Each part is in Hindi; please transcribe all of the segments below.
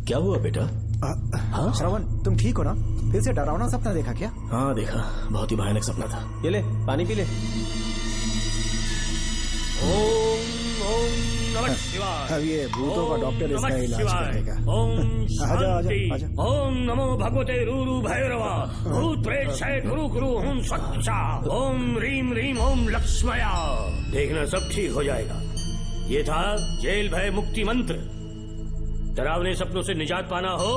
क्या हुआ बेटा? हाँ श्रवण, तुम ठीक हो ना? फिर से डरावना सपना देखा क्या? हाँ देखा, बहुत ही भयानक सपना था। ये ले पानी पी ले। ओम ओम नमः शिवाय। अब ये भूतों का डॉक्टर इसका इलाज करेगा। ओम आजा, आजा, शांति। आजा। ओम नमो भगवते रूरू भैरवा। भूत प्रेत शय गुरु गुरु ओम सच्चा। ओम रीम रीम ओम लक्ष्मया। देखना सब ठीक हो जाएगा। ये था जेल भय मुक्ति मंत्र। डरावने सपनों से निजात पाना हो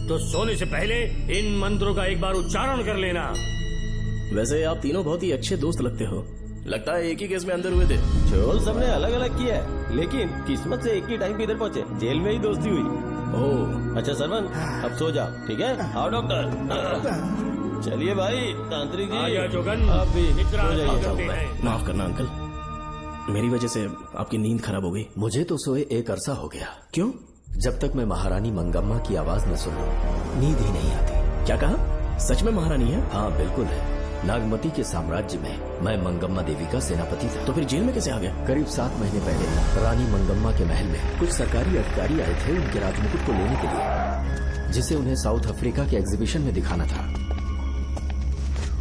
तो सोने से पहले इन मंत्रों का एक बार उच्चारण कर लेना। वैसे आप तीनों बहुत ही अच्छे दोस्त लगते हो। लगता है एक ही केस में अंदर हुए थे। झोल सबने अलग अलग किया है, लेकिन किस्मत से एक ही टाइम पे इधर पहुंचे। जेल में ही दोस्ती हुई। ओह अच्छा सरवन, अब सो जाओ, ठीक है? आओ डॉक्टर। चलिए भाई तांत्रिक जी, आजा जोगन, आप भी इतना सो जाइए। करते हैं। माफ करना अंकल, मेरी वजह से आपकी नींद खराब हो गई। मुझे तो सोए एक अरसा हो गया। क्यों? जब तक मैं महारानी मंगम्मा की आवाज न सुनूं, नींद ही नहीं आती। क्या कहा? सच में महारानी है? हाँ बिल्कुल है। नागमती के साम्राज्य में मैं मंगम्मा देवी का सेनापति था। तो फिर जेल में कैसे आ गया? करीब 7 महीने पहले रानी मंगम्मा के महल में कुछ सरकारी अधिकारी आए थे उनके राजमुकुट को लेने के लिए, जिसे उन्हें साउथ अफ्रीका के एग्जीबिशन में दिखाना था।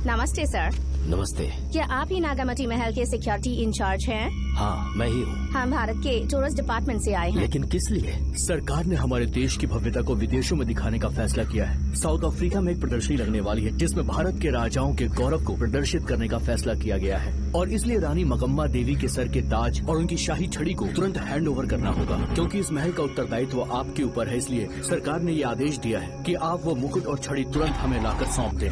नमस्ते सर। नमस्ते। क्या आप ही नागामती महल के सिक्योरिटी इंचार्ज हैं? हाँ मैं ही हूँ। हम भारत के टूरिस्ट डिपार्टमेंट से आए हैं। लेकिन किस लिए? सरकार ने हमारे देश की भव्यता को विदेशों में दिखाने का फैसला किया है। साउथ अफ्रीका में एक प्रदर्शनी लगने वाली है जिसमें भारत के राजाओं के गौरव को प्रदर्शित करने का फैसला किया गया है, और इसलिए रानी मंगम्मा देवी के सर के ताज और उनकी शाही छड़ी को तुरंत हैंड ओवर करना होगा। क्योंकि इस महल का उत्तरदायित्व आपके ऊपर है, इसलिए सरकार ने ये आदेश दिया है कि आप वो मुकुट और छड़ी तुरंत हमें लाकर सौंप दें।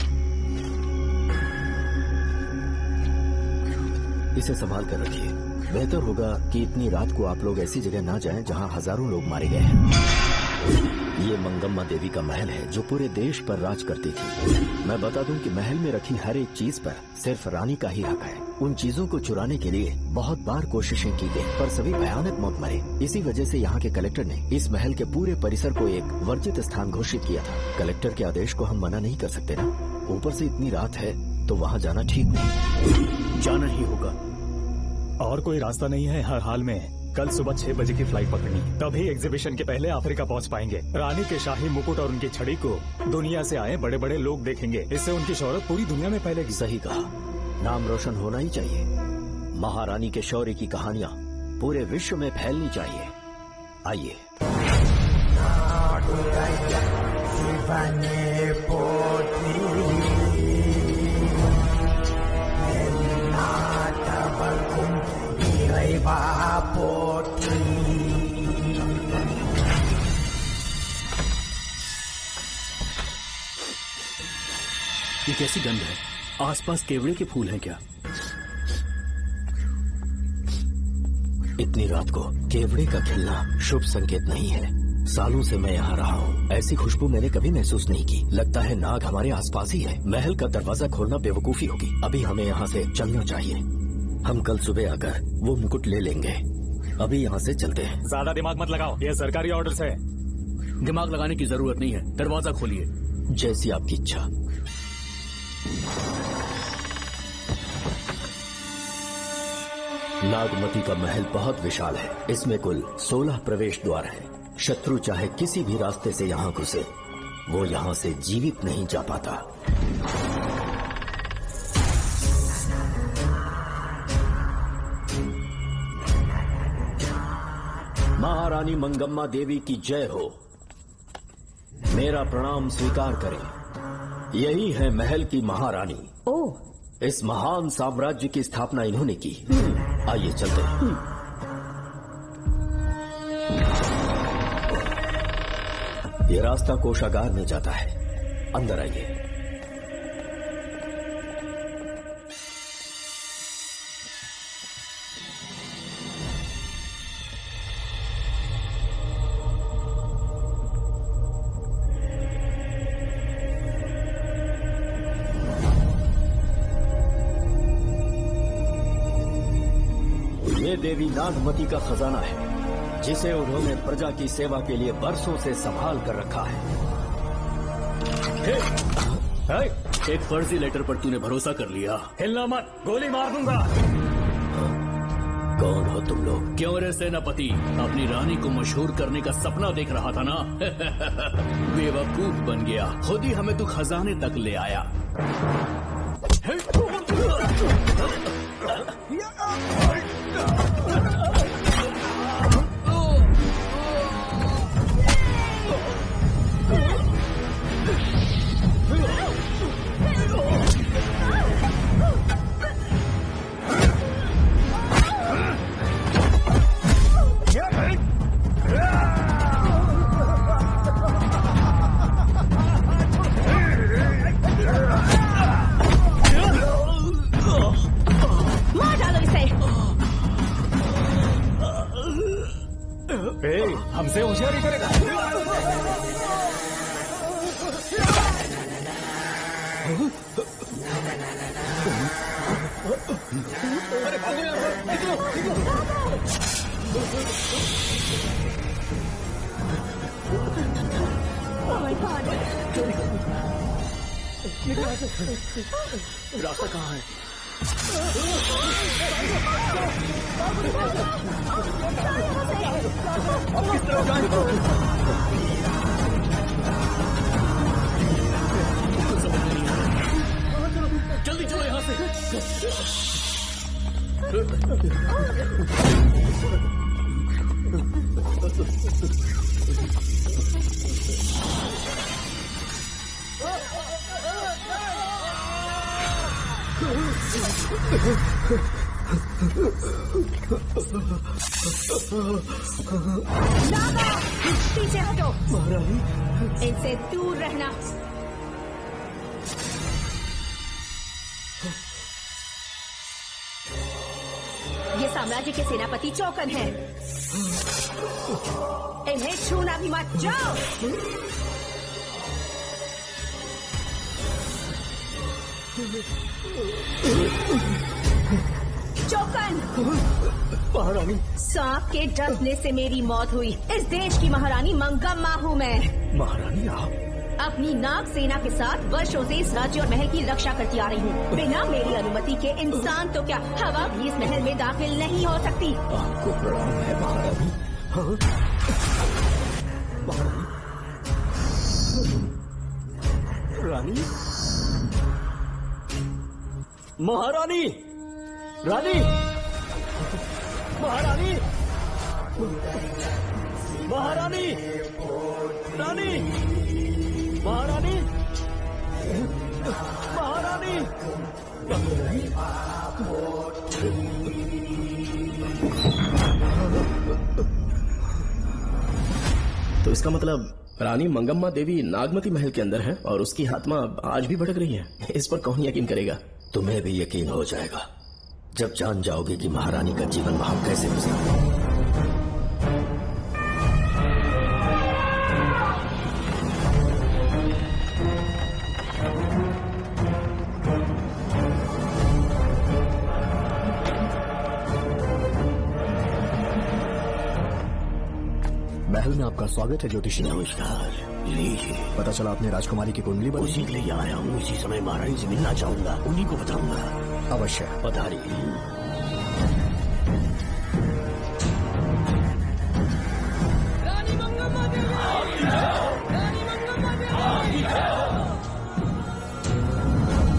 इसे संभाल कर रखिए। बेहतर होगा कि इतनी रात को आप लोग ऐसी जगह ना जाएं जहां हजारों लोग मारे गए हैं। ये मंगम्मा देवी का महल है जो पूरे देश पर राज करती थी। मैं बता दूं कि महल में रखी हर एक चीज पर सिर्फ रानी का ही हक है। उन चीजों को चुराने के लिए बहुत बार कोशिशें की गई, पर सभी भयानक मौत मरे। इसी वजह से यहाँ के कलेक्टर ने इस महल के पूरे परिसर को एक वर्जित स्थान घोषित किया था। कलेक्टर के आदेश को हम मना नहीं कर सकते ना। ऊपर से इतनी रात है तो वहाँ जाना ठीक नहीं। जाना ही होगा। और कोई रास्ता नहीं है। हर हाल में कल सुबह 6 बजे की फ्लाइट पकड़नी, तभी एग्जीबिशन के पहले अफ्रीका पहुंच पाएंगे। रानी के शाही मुकुट और उनकी छड़ी को दुनिया से आए बड़े बड़े लोग देखेंगे। इससे उनकी शोहरत पूरी दुनिया में फैलेगी। सही कहा, नाम रोशन होना ही चाहिए। महारानी के शौर्य की कहानियाँ पूरे विश्व में फैलनी चाहिए। आइए। ये कैसी गंध है? आसपास केवड़े के फूल हैं क्या? इतनी रात को केवड़े का खिलना शुभ संकेत नहीं है। सालों से मैं यहाँ रहा हूँ, ऐसी खुशबू मैंने कभी महसूस नहीं की। लगता है नाग हमारे आसपास ही है। महल का दरवाजा खोलना बेवकूफी होगी। अभी हमें यहाँ से चलना चाहिए। हम कल सुबह आकर वो मुकुट ले लेंगे। अभी यहाँ से चलते हैं। ज्यादा दिमाग मत लगाओ, ये सरकारी ऑर्डर्स है। दिमाग लगाने की जरूरत नहीं है, दरवाजा खोलिए। जैसी आपकी इच्छा। नागमती का महल बहुत विशाल है। इसमें कुल 16 प्रवेश द्वार हैं। शत्रु चाहे किसी भी रास्ते से यहाँ घुसे, वो यहाँ से जीवित नहीं जा पाता। महारानी मंगम्मा देवी की जय हो। मेरा प्रणाम स्वीकार करें। यही है महल की महारानी। ओह, इस महान साम्राज्य की स्थापना इन्होंने की। आइए चलते हैं। ये रास्ता कोषागार में जाता है। अंदर आइए। ये देवी नागमती का खजाना है, जिसे उन्होंने प्रजा की सेवा के लिए बरसों से संभाल कर रखा है। एक फर्जी लेटर पर तूने भरोसा कर लिया। हिलना मत, गोली मार दूंगा। कौन हो तुम लोग? क्यों रे सेनापति, अपनी रानी को मशहूर करने का सपना देख रहा था ना? बेवकूफ बन गया, खुद ही हमें तू खजाने तक ले आया। मार डालो इसे। हमसे होशियारी करेगा। Oh my God! रास्ता कहाँ है? जल्दी चलो यहाँ से। नागा, पीछे हटो। इनसे दूर रहना। ये साम्राज्य के सेनापति चौकन हैं। इन्हें छूना भी मत। जाओ। चौकन, महारानी, सांप के डसने से मेरी मौत हुई। इस देश की महारानी मंगम्मा हूँ मैं। महारानी आप? अपनी नाग सेना के साथ वर्षों से इस राज्य और महल की रक्षा करती आ रही हूँ। बिना मेरी अनुमति के इंसान तो क्या, हवा भी इस महल में दाखिल नहीं हो सकती। आपको प्रणाम है महारानी। हाँ? महारानी, रानी, महारानी, रानी, महारानी, महारानी, रानी, महारानी, महारानी, तो इसका मतलब रानी मंगम्मा देवी नागमती महल के अंदर है और उसकी आत्मा आज भी भटक रही है। इस पर कौन यकीन करेगा? तुम्हें भी यकीन हो जाएगा जब जान जाओगे कि महारानी का जीवन वहां कैसे गुजरा। महल में आपका स्वागत है ज्योतिषी। नमस्कार, लीजिए। पता चला आपने राजकुमारी की कुंडली बदली। उसी के लिए आया हूँ। इसी समय महारानी से मिलना चाहूंगा, उन्हीं को बताऊंगा। अवश्य। पधारिए।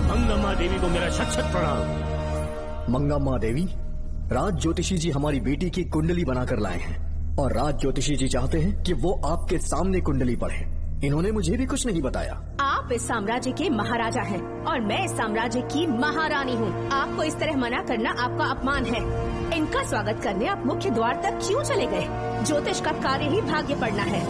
मंगम्मा देवी को मेरा शत शत प्रणाम। मंगम्मा देवी, राज ज्योतिषी जी हमारी बेटी की कुंडली बनाकर लाए हैं और राज ज्योतिषी जी चाहते हैं कि वो आपके सामने कुंडली पढ़े। इन्होंने मुझे भी कुछ नहीं बताया। आप इस साम्राज्य के महाराजा हैं और मैं इस साम्राज्य की महारानी हूँ। आपको इस तरह मना करना आपका अपमान है। इनका स्वागत करने आप मुख्य द्वार तक क्यों चले गए? ज्योतिष का कार्य ही भाग्य पढ़ना है।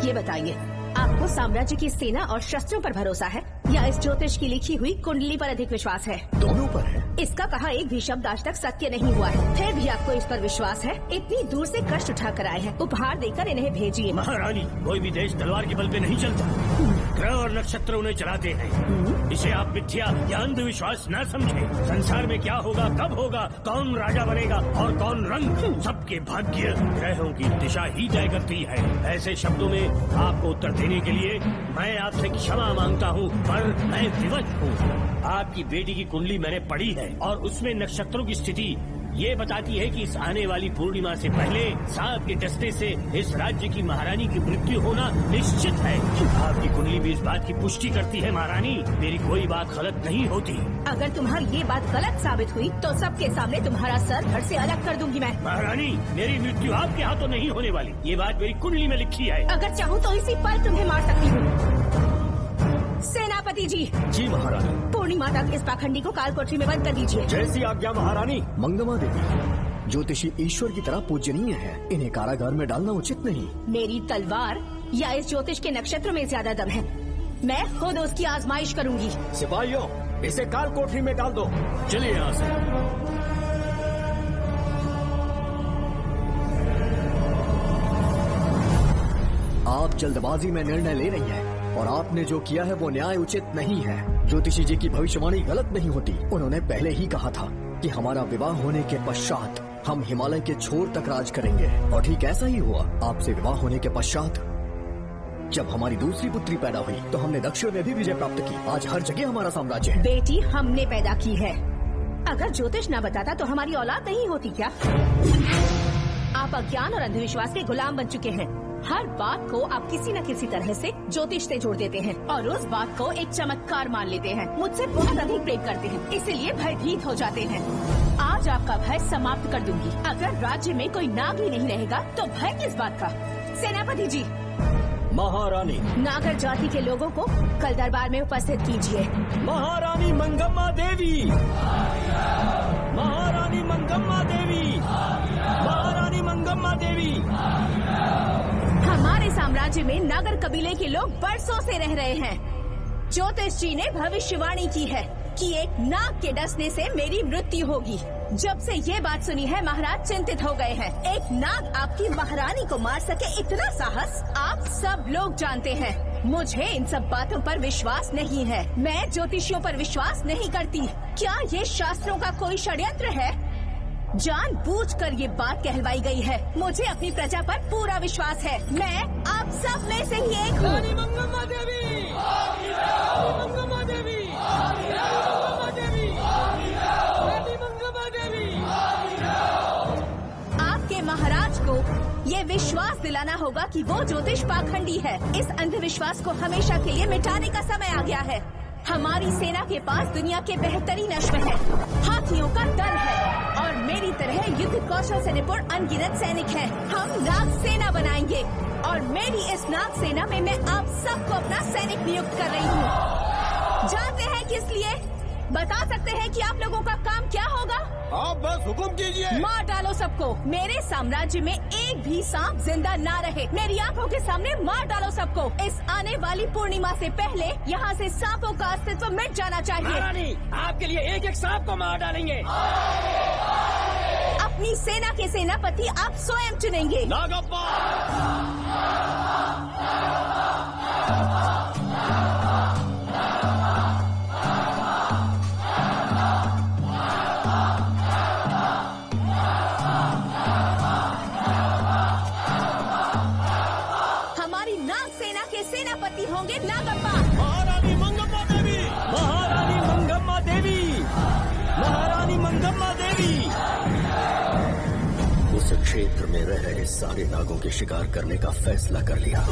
ये बताइए, आपको साम्राज्य की सेना और शस्त्रों पर भरोसा है या इस ज्योतिष की लिखी हुई कुंडली पर अधिक विश्वास है? दोनों पर है। इसका कहा एक भी शब्द आज तक सत्य नहीं हुआ है, फिर भी आपको इस पर विश्वास है? इतनी दूर से कष्ट उठा कर आए हैं, उपहार देकर इन्हें भेजिए। महारानी, कोई भी देश तलवार के बल पे नहीं चलता। ग्रह और नक्षत्र उन्हें चलाते हैं। इसे आप मिथ्या या अंधविश्वास न समझे। संसार में क्या होगा, कब होगा, कौन राजा बनेगा और कौन रंग, सबके भाग्य ग्रहों की दिशा ही तय करती है। ऐसे शब्दों में आपको उत्तर देने के लिए मैं आपसे क्षमा मांगता हूँ, पर मैं विवश हूँ। आपकी बेटी की कुंडली मैंने पढ़ी है और उसमें नक्षत्रों की स्थिति ये बताती है कि इस आने वाली पूर्णिमा से पहले सांप के डसने से इस राज्य की महारानी की मृत्यु होना निश्चित है। आपकी कुंडली भी इस बात की पुष्टि करती है महारानी, मेरी कोई बात गलत नहीं होती। अगर तुम्हारी ये बात गलत साबित हुई तो सबके सामने तुम्हारा सर धड़ से अलग कर दूंगी मैं। महारानी, मेरी मृत्यु आपके हाथों नहीं होने वाली, ये बात मेरी कुंडली में लिखी है। अगर चाहूँ तो इसी पल तुम्हें मार सकती हूँ। सेनापति जी। जी महारानी। पूर्णिमा तक इस पाखंडी को कालकोठरी में बंद कर दीजिए। जैसी आज्ञा महारानी। मंगम्मा देवी, ज्योतिषी ईश्वर की तरह पूजनीय है, इन्हें कारागार में डालना उचित नहीं। मेरी तलवार या इस ज्योतिष के नक्षत्र में ज्यादा दम है, मैं खुद उसकी आजमाइश करूंगी। सिपाहियों, इसे काल कोठरी में डाल दो। चलिए यहाँ से। आप जल्दबाजी में निर्णय ले रही हैं और आपने जो किया है वो न्याय उचित नहीं है। ज्योतिषी जी की भविष्यवाणी गलत नहीं होती। उन्होंने पहले ही कहा था कि हमारा विवाह होने के पश्चात हम हिमालय के छोर तक राज करेंगे, और ठीक ऐसा ही हुआ। आपसे विवाह होने के पश्चात जब हमारी दूसरी पुत्री पैदा हुई तो हमने दक्षिण में भी विजय प्राप्त की। आज हर जगह हमारा साम्राज्य है। बेटी हमने पैदा की है, अगर ज्योतिष न बताता तो हमारी औलाद नहीं होती क्या? आप अज्ञान और अंधविश्वास के गुलाम बन चुके हैं। हर बात को आप किसी न किसी तरह से ज्योतिष से जोड़ देते हैं और उस बात को एक चमत्कार मान लेते हैं। मुझसे बहुत अधिक प्रेम करते हैं, इसीलिए भयभीत हो जाते हैं। आज आपका भय समाप्त कर दूंगी। अगर राज्य में कोई नाग ही नहीं रहेगा तो भय किस बात का? सेनापति जी। महारानी। नागर जाति के लोगों को कल दरबार में उपस्थित कीजिए। महारानी मंगम्मा देवी। महारानी मंगम्मा देवी। महारानी मंगम्मा देवी। हमारे साम्राज्य में नागर कबीले के लोग बरसों से रह रहे हैं। ज्योतिष जी ने भविष्यवाणी की है कि एक नाग के डसने से मेरी मृत्यु होगी। जब से ये बात सुनी है महाराज चिंतित हो गए हैं। एक नाग आपकी महारानी को मार सके, इतना साहस आप सब लोग जानते हैं। मुझे इन सब बातों पर विश्वास नहीं है। मैं ज्योतिषियों पर विश्वास नहीं करती। क्या ये शास्त्रों का कोई षड्यंत्र है? जानबूझकर ये बात कहलवाई गई है। मुझे अपनी प्रजा पर पूरा विश्वास है। मैं आप सब में से ही एक हूँ। मंगम्मा देवी। मंगम्मा देवी। मंगम्मा देवी। मंगम्मा देवी। आपके महाराज को ये विश्वास दिलाना होगा कि वो ज्योतिष पाखंडी है। इस अंधविश्वास को हमेशा के लिए मिटाने का समय आ गया है। हमारी सेना के पास दुनिया के बेहतरीन अश्व है, हाथियों का दल है और मेरी तरह युद्ध कौशल से निपुण अनगिनत सैनिक हैं। हम नाग सेना बनाएंगे और मेरी इस नाग सेना में मैं आप सबको अपना सैनिक नियुक्त कर रही हूँ। जानते हैं किस लिए? बता सकते हैं कि आप लोगों का काम क्या होगा? आप बस हुक्म कीजिए। मार डालो सबको। मेरे साम्राज्य में एक भी सांप जिंदा ना रहे। मेरी आंखों के सामने मार डालो सबको। इस आने वाली पूर्णिमा से पहले यहाँ से सांपों का अस्तित्व मिट जाना चाहिए। महारानी, आपके लिए एक एक सांप को मार डालेंगे। अपनी सेना के सेनापति आप स्वयं चुनेंगे। नागप्पा। सेनापति होंगे नागप्पा। महारानी मंगम्मा देवी। महारानी मंगम्मा देवी। महारानी मंगम्मा देवी। उस क्षेत्र में रह रहे सारे नागों के शिकार करने का फैसला कर लिया।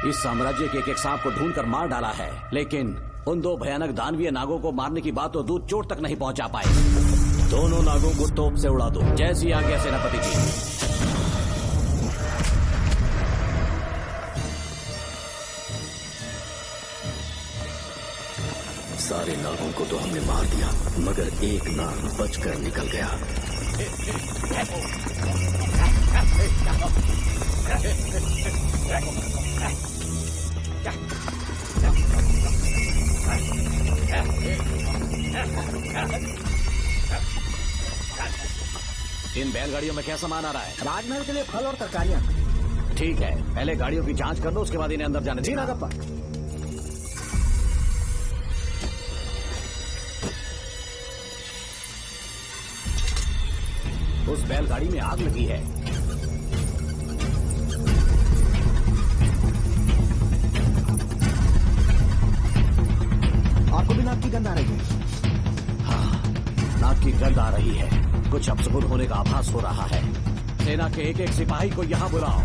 इस साम्राज्य के एक सांप को ढूंढकर मार डाला है, लेकिन उन 2 भयानक दानवीय नागों को मारने की बात तो दूर चोट तक नहीं पहुंचा पाए। दोनों नागों को तोप से उड़ा दो, जैसी आज्ञा सेनापति की। सारे नागों को तो हमने मार दिया, मगर एक नाग बचकर निकल गया। इन बैलगाड़ियों में क्या सामान आ रहा है? राजमहल के लिए फल और तरकारियां। ठीक है, पहले गाड़ियों की जांच कर लो, उसके बाद इन्हें अंदर जाने जी देना। नागप्पा। उस बैलगाड़ी में आग लगी है। आपको भी नाक की गंध आ रही है? हाँ, नाक की गंध आ रही है। कुछ अपशकुन होने का आभास हो रहा है। सेना के एक सिपाही को यहाँ बुलाओ,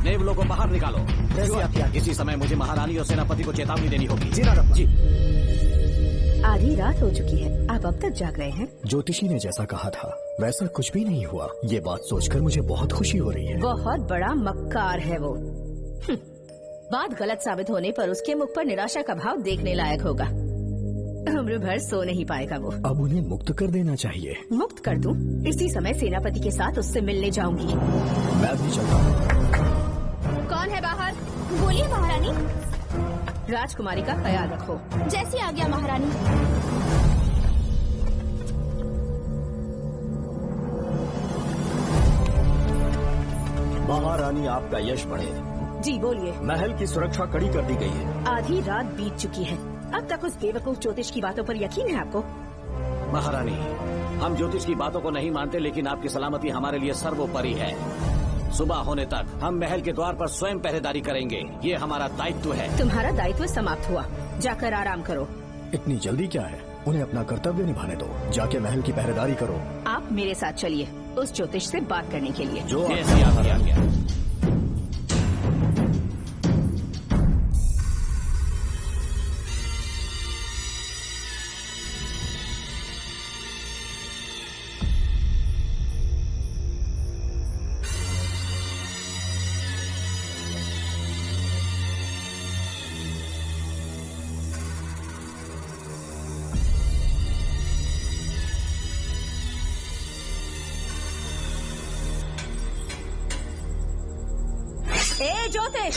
नेवलों को बाहर निकालो। जैसे आप क्या? इसी समय मुझे महारानी और सेनापति को चेतावनी देनी होगी। जी नागप्पा। जी। आधी रात हो चुकी है, आप अब तक जाग रहे हैं? ज्योतिषी ने जैसा कहा था वैसा कुछ भी नहीं हुआ। ये बात सोचकर मुझे बहुत खुशी हो रही है। बहुत बड़ा मक्कार है वो। बात गलत साबित होने पर उसके मुख पर निराशा का भाव देखने लायक होगा। उम्र भर सो नहीं पाएगा वो। अब उन्हें मुक्त कर देना चाहिए। मुक्त कर दूं? इसी समय सेनापति के साथ उससे मिलने जाऊंगी। मैं भी चलता हूँ। कौन है बाहर? बोलिए महारानी। राजकुमारी का ख्याल रखो। जैसी आज्ञा महारानी। महारानी आपका यश बढ़े। जी बोलिए। महल की सुरक्षा कड़ी कर दी गई है। आधी रात बीत चुकी है, अब तक उस बेवकूफ ज्योतिष की बातों पर यकीन है आपको? महारानी, हम ज्योतिष की बातों को नहीं मानते, लेकिन आपकी सलामती हमारे लिए सर्वोपरि है। सुबह होने तक हम महल के द्वार पर स्वयं पहरेदारी करेंगे, ये हमारा दायित्व है। तुम्हारा दायित्व समाप्त हुआ, जाकर आराम करो। इतनी जल्दी क्या है? उन्हें अपना कर्तव्य निभाने दो। जाके महल की पहरेदारी करो। आप मेरे साथ चलिए उस ज्योतिष से बात करने के लिए। जो ऐसी आपकी आज्ञा। ए ज्योतिष,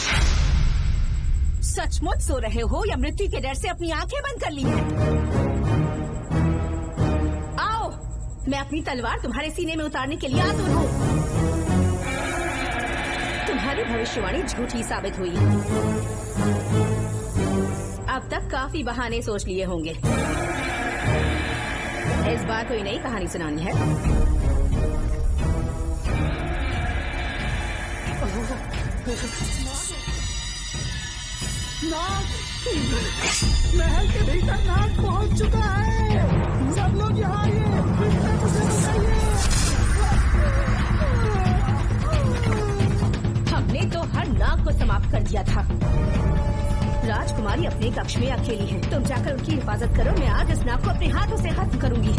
सचमुच सो रहे हो या मृत्यु के डर से अपनी आंखें बंद कर ली हैं? आओ, मैं अपनी तलवार तुम्हारे सीने में उतारने के लिए आतुर हूँ। तुम्हारी भविष्यवाणी झूठी साबित हुई। अब तक काफी बहाने सोच लिए होंगे। इस बार कोई नई कहानी सुनानी है? नाग! महल के भीतर नाग पहुंच चुका है। सब लोग यहाँ आइए, मुझे बचाइए। हमने तो हर नाग को समाप्त कर दिया था। राजकुमारी अपने कक्ष में अकेली है, तुम जाकर उनकी हिफाजत करो। मैं आज इस नाग को अपने हाथों से खत्म करूंगी।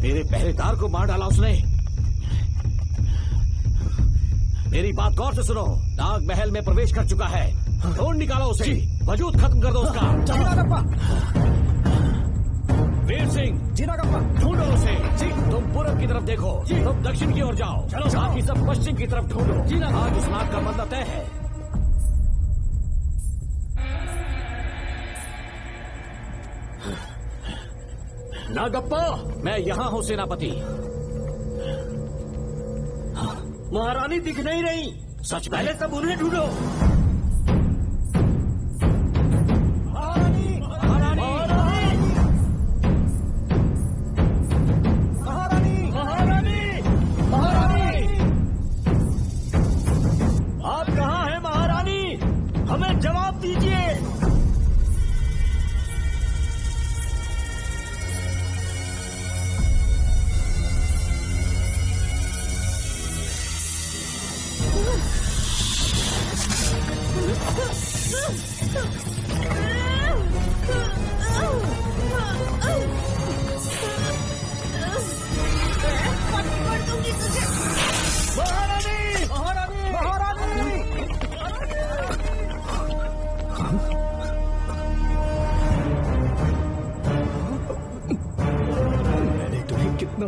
मेरे पहरेदार को मार डाला उसने। मेरी बात गौर से सुनो, नाग महल में प्रवेश कर चुका है। ढूंढ निकालो उसे, वजूद खत्म कर दो उसका। जी नागप्पा। वीर सिंह, जी नागप्पा। ढूंढो उसे। जी, तुम पूरब की तरफ देखो, तुम दक्षिण की ओर जाओ। चलो, बाकी सब पश्चिम की तरफ ढूंढो। जी ना, आज उस नाग का बंदा तय है। नागप्पा, मैं यहाँ हूँ सेनापति। महारानी दिख नहीं रही। सच पहले में सब उन्हें ढूंढो। आप कहाँ हैं महारानी? हमें जवाब दीजिए।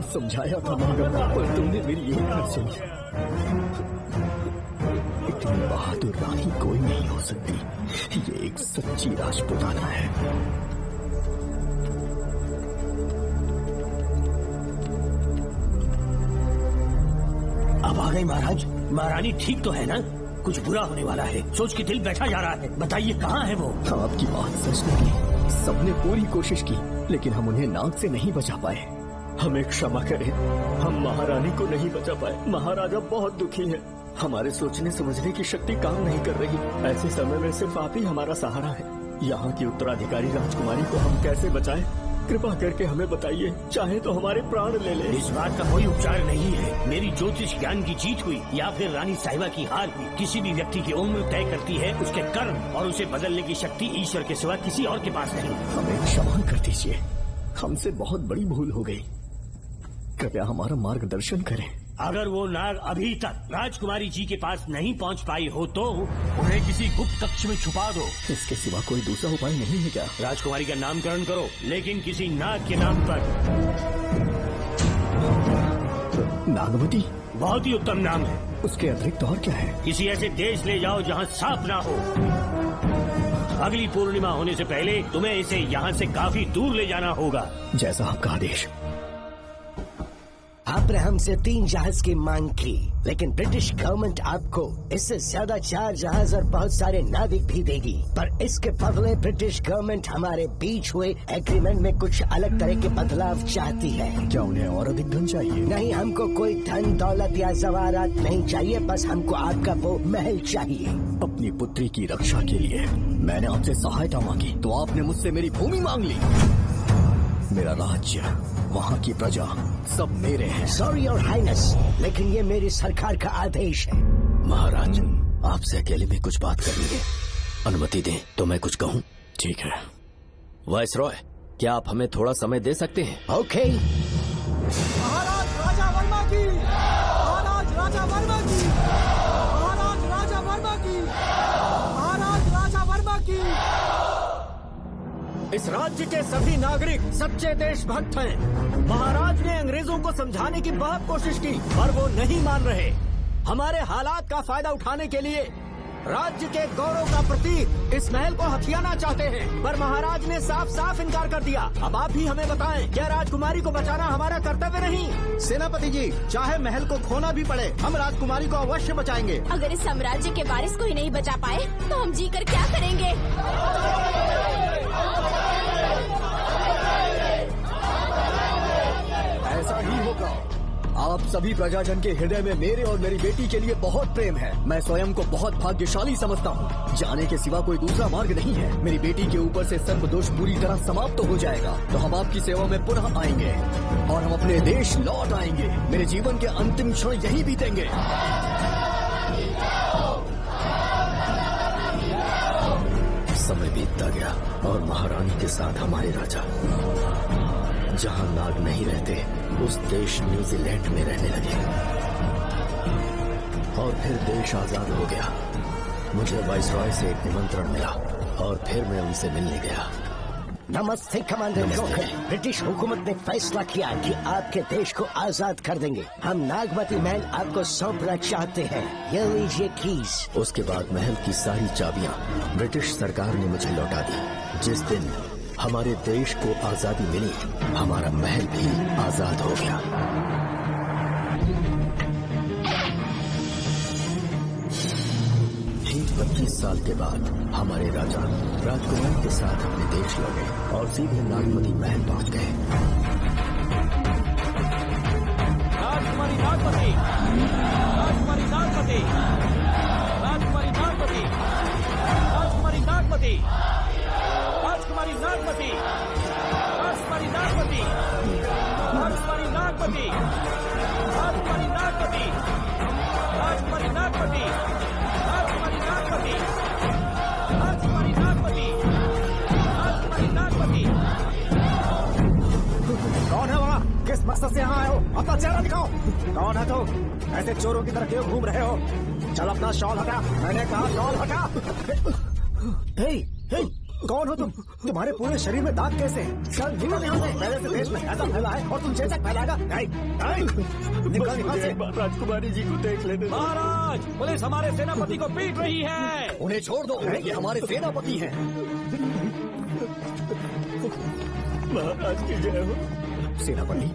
कितना समझाया था मंगम्मा, पर तुमने मेरी एक न सुनी। इतनी बहादुर रानी कोई नहीं हो सकती। ये एक सच्ची राजपुताना है। अब आ गई महाराज। महारानी ठीक तो है ना? कुछ बुरा होने वाला है, सोच के दिल बैठा जा रहा है। बताइए कहाँ है वो? आपकी बात सच निकली। सबने पूरी कोशिश की, लेकिन हम उन्हें नाग से नहीं बचा पाए। हमें क्षमा करें, हम महारानी को नहीं बचा पाए। महाराजा बहुत दुखी है। हमारे सोचने समझने की शक्ति काम नहीं कर रही। ऐसे समय में सिर्फ आप ही हमारा सहारा है। यहाँ की उत्तराधिकारी राजकुमारी को हम कैसे बचाएं? कृपा करके हमें बताइए, चाहे तो हमारे प्राण ले ले। इस बात का कोई उपचार नहीं है। मेरी ज्योतिष ज्ञान की जीत हुई या फिर रानी साहिबा की हार हुई। किसी भी व्यक्ति की उम्र तय करती है उसके कर्म, और उसे बदलने की शक्ति ईश्वर के सिवा किसी और के पास नहीं। हमें क्षमा कर दीजिए, हमसे बहुत बड़ी भूल हो गई। कृपया हमारा मार्गदर्शन करें। अगर वो नाग अभी तक राजकुमारी जी के पास नहीं पहुंच पाई हो तो उन्हें किसी गुप्त कक्ष में छुपा दो। इसके सिवा कोई दूसरा उपाय नहीं है क्या? राजकुमारी का नामकरण करो, लेकिन किसी नाग के नाम पर। नागवती बहुत ही उत्तम नाम है। उसके अतिरिक्त और क्या है? किसी ऐसे देश ले जाओ जहाँ सांप ना हो। अगली पूर्णिमा होने से पहले तुम्हें इसे यहाँ से काफी दूर ले जाना होगा। जैसा आपका आदेश। आपने हमसे 3 जहाज की मांग की, लेकिन ब्रिटिश गवर्नमेंट आपको इससे ज्यादा 4 जहाज और बहुत सारे नाविक भी देगी। पर इसके बदले ब्रिटिश गवर्नमेंट हमारे बीच हुए एग्रीमेंट में कुछ अलग तरह के बदलाव चाहती है। क्या उन्हें और अधिक धन चाहिए? नहीं, हमको कोई धन दौलत या जवाहरात नहीं चाहिए, बस हमको आपका वो महल चाहिए। अपनी पुत्री की रक्षा के लिए मैंने आपसे सहायता मांगी तो आपने मुझसे मेरी भूमि मांग ली। मेरा राज्य, वहाँ की प्रजा सब मेरे हैं। सॉरी योर हाइनेस, लेकिन ये मेरी सरकार का आदेश है। महाराज, आपसे अकेले में कुछ बात करनी है। अनुमति दें तो मैं कुछ कहूँ? ठीक है। वाइसरॉय, क्या आप हमें थोड़ा समय दे सकते हैं? ओके। महाराज राजा वर्मा की, महाराज राजा वर्मा की, महाराज राजा वर्मा की, महाराज राजा वर्मा की। इस राज्य के सभी नागरिक सच्चे देशभक्त हैं। महाराज ने अंग्रेजों को समझाने की बहुत कोशिश की, पर वो नहीं मान रहे। हमारे हालात का फायदा उठाने के लिए राज्य के गौरव का प्रतीक इस महल को हथियाना चाहते हैं, पर महाराज ने साफ साफ इनकार कर दिया। अब आप ही हमें बताएं, क्या राजकुमारी को बचाना हमारा कर्तव्य नहीं? सेनापति जी, चाहे महल को खोना भी पड़े, हम राजकुमारी को अवश्य बचाएंगे। अगर इस साम्राज्य के वारिस को ही नहीं बचा पाए तो हम जीकर क्या करेंगे? ऐसा ही होगा। आप सभी प्रजाजन के हृदय में मेरे और मेरी बेटी के लिए बहुत प्रेम है। मैं स्वयं को बहुत भाग्यशाली समझता हूँ। जाने के सिवा कोई दूसरा मार्ग नहीं है। मेरी बेटी के ऊपर से सर्वदोष पूरी तरह समाप्त हो जाएगा तो हम आपकी सेवा में पुनः आएंगे और हम अपने देश लौट आएंगे। मेरे जीवन के अंतिम क्षण यही बीतेंगे। समय बीतता गया और महारानी के साथ हमारे राजा जहाँ नाग नहीं रहते उस देश न्यूजीलैंड में रहने लगे और फिर देश आजाद हो गया। मुझे वाइसरॉय से एक निमंत्रण मिला और फिर मैं उनसे मिलने गया। नमस्ते कमांडर जोकर। ब्रिटिश हुकूमत ने फैसला किया कि आपके देश को आजाद कर देंगे। हम नागवती महल आपको सौंपना चाहते हैं। ये लीजिए कीज। उसके बाद महल की सारी चाबियां ब्रिटिश सरकार ने मुझे लौटा दी। जिस दिन हमारे देश को आजादी मिली, हमारा महल भी आजाद हो गया। ठीक 25 साल के बाद हमारे राजा राजकुमारी के साथ अपने देश लौटे और सीधे नागमती महल पहुंच गए। राजकुमारी नागमती, राजकुमारी नागमती, राजकुमारी नागमती, राजकुमारी नागमती, राजकुमारी नागमती, राजकुमारी नागमती, राजकुमारी नागमती, राजकुमारी नागमती, राजकुमारी नागमती, राजकुमारी नागमती, राजकुमारी नागमती, राजकुमारी नागमती। कौन है वहाँ? किस मकसद से यहाँ आए हो? अपना चेहरा दिखाओ। कौन है तो? ऐसे चोरों की तरह क्यों घूम रहे हो? चल अपना शॉल हटा। मैंने कहा शॉल हटा। हे, हे, कौन हो तुम? तुम्हारे पूरे शरीर में दाग कैसे हैं? चल निकल यहाँ से। पहले से देश में ऐसा फैला है और तुम चेचक फैलाएगा? नहीं, निकल यहाँ से। राजकुमारी जी को देख लेने दो। महाराज, पुलिस हमारे सेनापति को पीट रही है। उन्हें छोड़ दो, ये हमारे सेनापति हैं। महाराज की जय हो। सेनापति,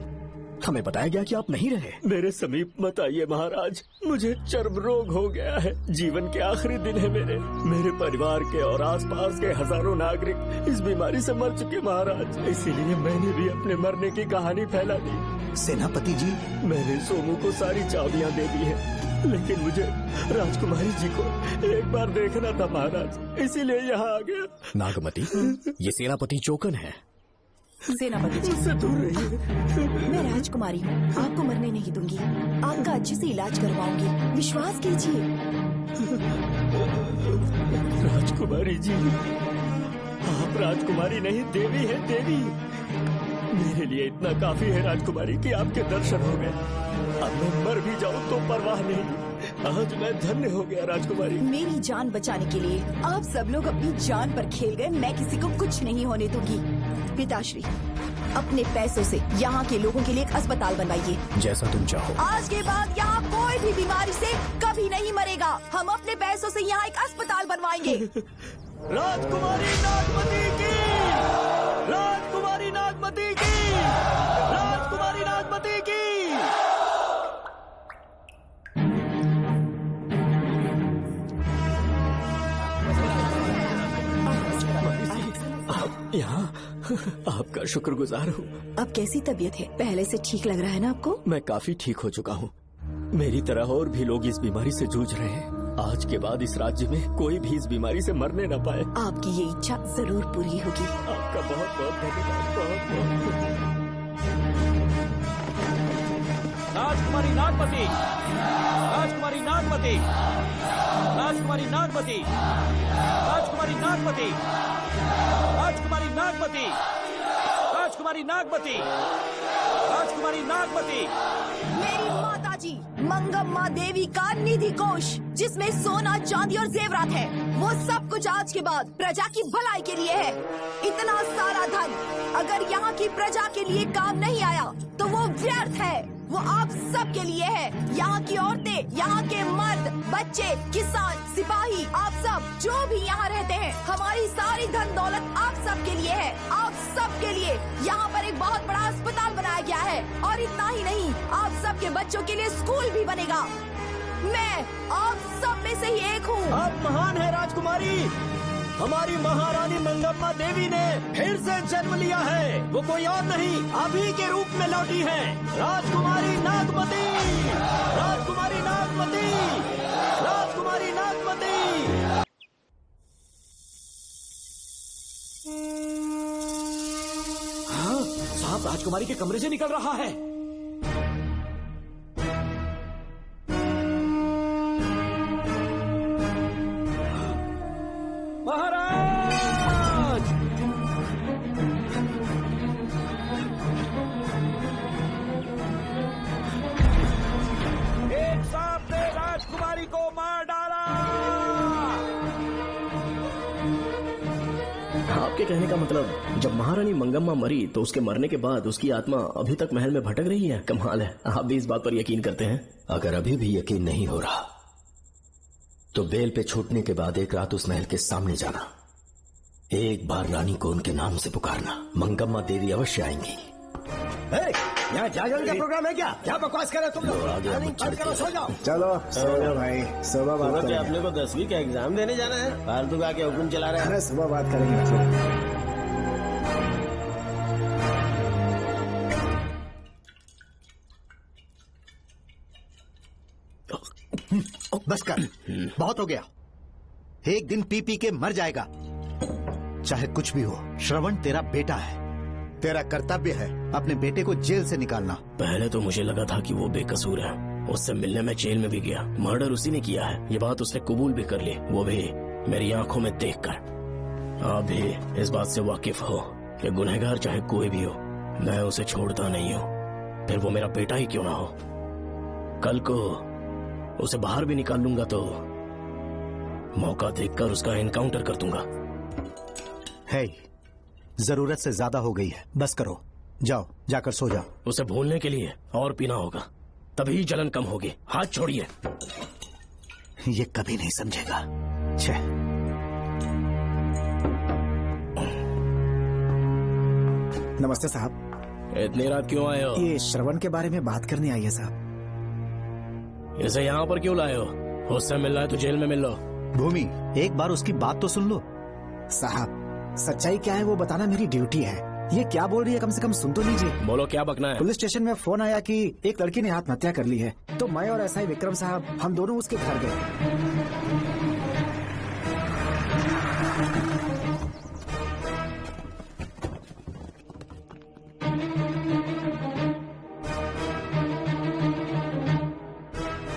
हमें बताया गया कि आप नहीं रहे। मेरे समीप मत आइए महाराज, मुझे चर्म रोग हो गया है। जीवन के आखिरी दिन है मेरे परिवार के और आसपास के हजारों नागरिक इस बीमारी से मर चुके महाराज। इसीलिए मैंने भी अपने मरने की कहानी फैला दी। सेनापति जी, मैंने सोमू को सारी चाबियां दे दी है, लेकिन मुझे राजकुमारी जी को एक बार देखना था महाराज, इसीलिए यहाँ आ गया। नागमती, ये सेनापति चोकन है। सेनापति जी, उससे दूर रहिए। मैं राजकुमारी हूँ, आपको मरने नहीं दूंगी। आपका अच्छे से इलाज करवाऊंगी, विश्वास कीजिए। राजकुमारी जी, आप राजकुमारी नहीं देवी है, देवी। मेरे लिए इतना काफी है राजकुमारी कि आपके दर्शन हो गए। अब मैं मर भी जाऊँ तो परवाह नहीं। आज मैं धन्य हो गया राजकुमारी। मेरी जान बचाने के लिए आप सब लोग अपनी जान पर खेल गए। मैं किसी को कुछ नहीं होने दूंगी। पिताश्री, अपने पैसों से यहाँ के लोगों के लिए एक अस्पताल बनवाइए। जैसा तुम चाहो। आज के बाद यहाँ कोई भी बीमारी से कभी नहीं मरेगा। हम अपने पैसों से यहाँ एक अस्पताल बनवाएंगे। राजकुमारी नागमती की, राजकुमारी नागमती की, राजकुमारी नागमती की। यहाँ आपका शुक्रगुजार हूँ। अब कैसी तबीयत है? पहले से ठीक लग रहा है ना आपको? मैं काफी ठीक हो चुका हूँ। मेरी तरह और भी लोग इस बीमारी से जूझ रहे हैं। आज के बाद इस राज्य में कोई भी इस बीमारी से मरने न पाए। आपकी ये इच्छा जरूर पूरी होगी। आपका बहुत बहुत धन्यवाद, बहुत बहुत। राजकुमारी नागमती, राजकुमारी नागमती, राजकुमारी नागमती, राजकुमारी नागमती, राजकुमारी नागमती, राजकुमारी नागमती, राजकुमारी नागमती। मेरी माता जी मंगम्मा देवी का निधि कोष, जिसमें सोना, चांदी और जेवरात है, वो सब कुछ आज के बाद प्रजा की भलाई के लिए है। इतना सारा धन अगर यहाँ की प्रजा के लिए काम नहीं आया तो वो व्यर्थ है। वो आप सब के लिए है। यहाँ की औरतें, यहाँ के मर्द, बच्चे, किसान, सिपाही, आप सब जो भी यहाँ रहते हैं, हमारी सारी धन दौलत आप सब के लिए है। आप सब के लिए यहाँ पर एक बहुत बड़ा अस्पताल बनाया गया है। और इतना ही नहीं, आप सब के बच्चों के लिए स्कूल भी बनेगा। मैं आप सब में से ही एक हूँ। आप महान है राजकुमारी। हमारी महारानी मंगम्मा देवी ने फिर से जन्म लिया है। वो कोई और नहीं, आप ही के रूप में लौटी है। राजकुमारी नागमती, राजकुमारी नागमती, राजकुमारी नागमती। हाँ, साहब राजकुमारी के कमरे से निकल रहा है। महाराज, एक सांप ने राजकुमारी को मार डाला। आपके कहने का मतलब, जब महारानी मंगम्मा मरी तो उसके मरने के बाद उसकी आत्मा अभी तक महल में भटक रही है? कमाल है, आप भी इस बात पर यकीन करते हैं? अगर अभी भी यकीन नहीं हो रहा तो बेल पे छूटने के बाद एक रात उस महल के सामने जाना, एक बार रानी को उनके नाम से पुकारना। मंगम्मा देवी अवश्य आएंगी। यहाँ जागरण का प्रोग्राम है क्या? क्या बकवास कर रहे तुम लोग? सो जाओ। चलो सो जाओ भाई, सुबह बात करेंगे। अपने को 10वीं का एग्जाम देने जाना है, फालतू का के हुक्म चला रहे हैं। अरे सुबह बात करेंगे। बस कर, बहुत हो गया। एक दिन पी पी के मर जाएगा। चाहे कुछ भी हो, श्रवण तेरा बेटा है। तेरा कर्तव्य है अपने बेटे को जेल से निकालना। पहले तो मुझे लगा था कि वो बेकसूर है। उससे मिलने में जेल में भी गया। मर्डर उसी ने किया है, ये बात उसने कबूल भी कर ली, वो भी मेरी आंखों में देखकर। आप भी इस बात से वाकिफ हो कि गुनहगार चाहे कोई भी हो, मैं उसे छोड़ता नहीं हूँ, फिर वो मेरा बेटा ही क्यों ना हो। कल को उसे बाहर भी निकाल लूंगा तो मौका देखकर उसका एनकाउंटर कर दूंगा। है ही। जरूरत से ज्यादा हो गई है, बस करो, जाओ जाकर सो जाओ। उसे भूलने के लिए और पीना होगा, तभी जलन कम होगी। हाथ छोड़िए। ये कभी नहीं समझेगा। छह। नमस्ते साहब। इतनी रात क्यों आए हो? ये श्रवण के बारे में बात करने आई है साहब। इसे यहाँ पर क्यों लाए हो? उससे मिलना है तो जेल में मिल लो। भूमि, एक बार उसकी बात तो सुन लो। साहब, सच्चाई क्या है वो बताना मेरी ड्यूटी है। ये क्या बोल रही है, कम से कम सुन तो लीजिए। बोलो, क्या बकना है? पुलिस स्टेशन में फोन आया कि एक लड़की ने आत्महत्या कर ली है, तो मैं और एसआई विक्रम साहब हम दोनों उसके घर गए।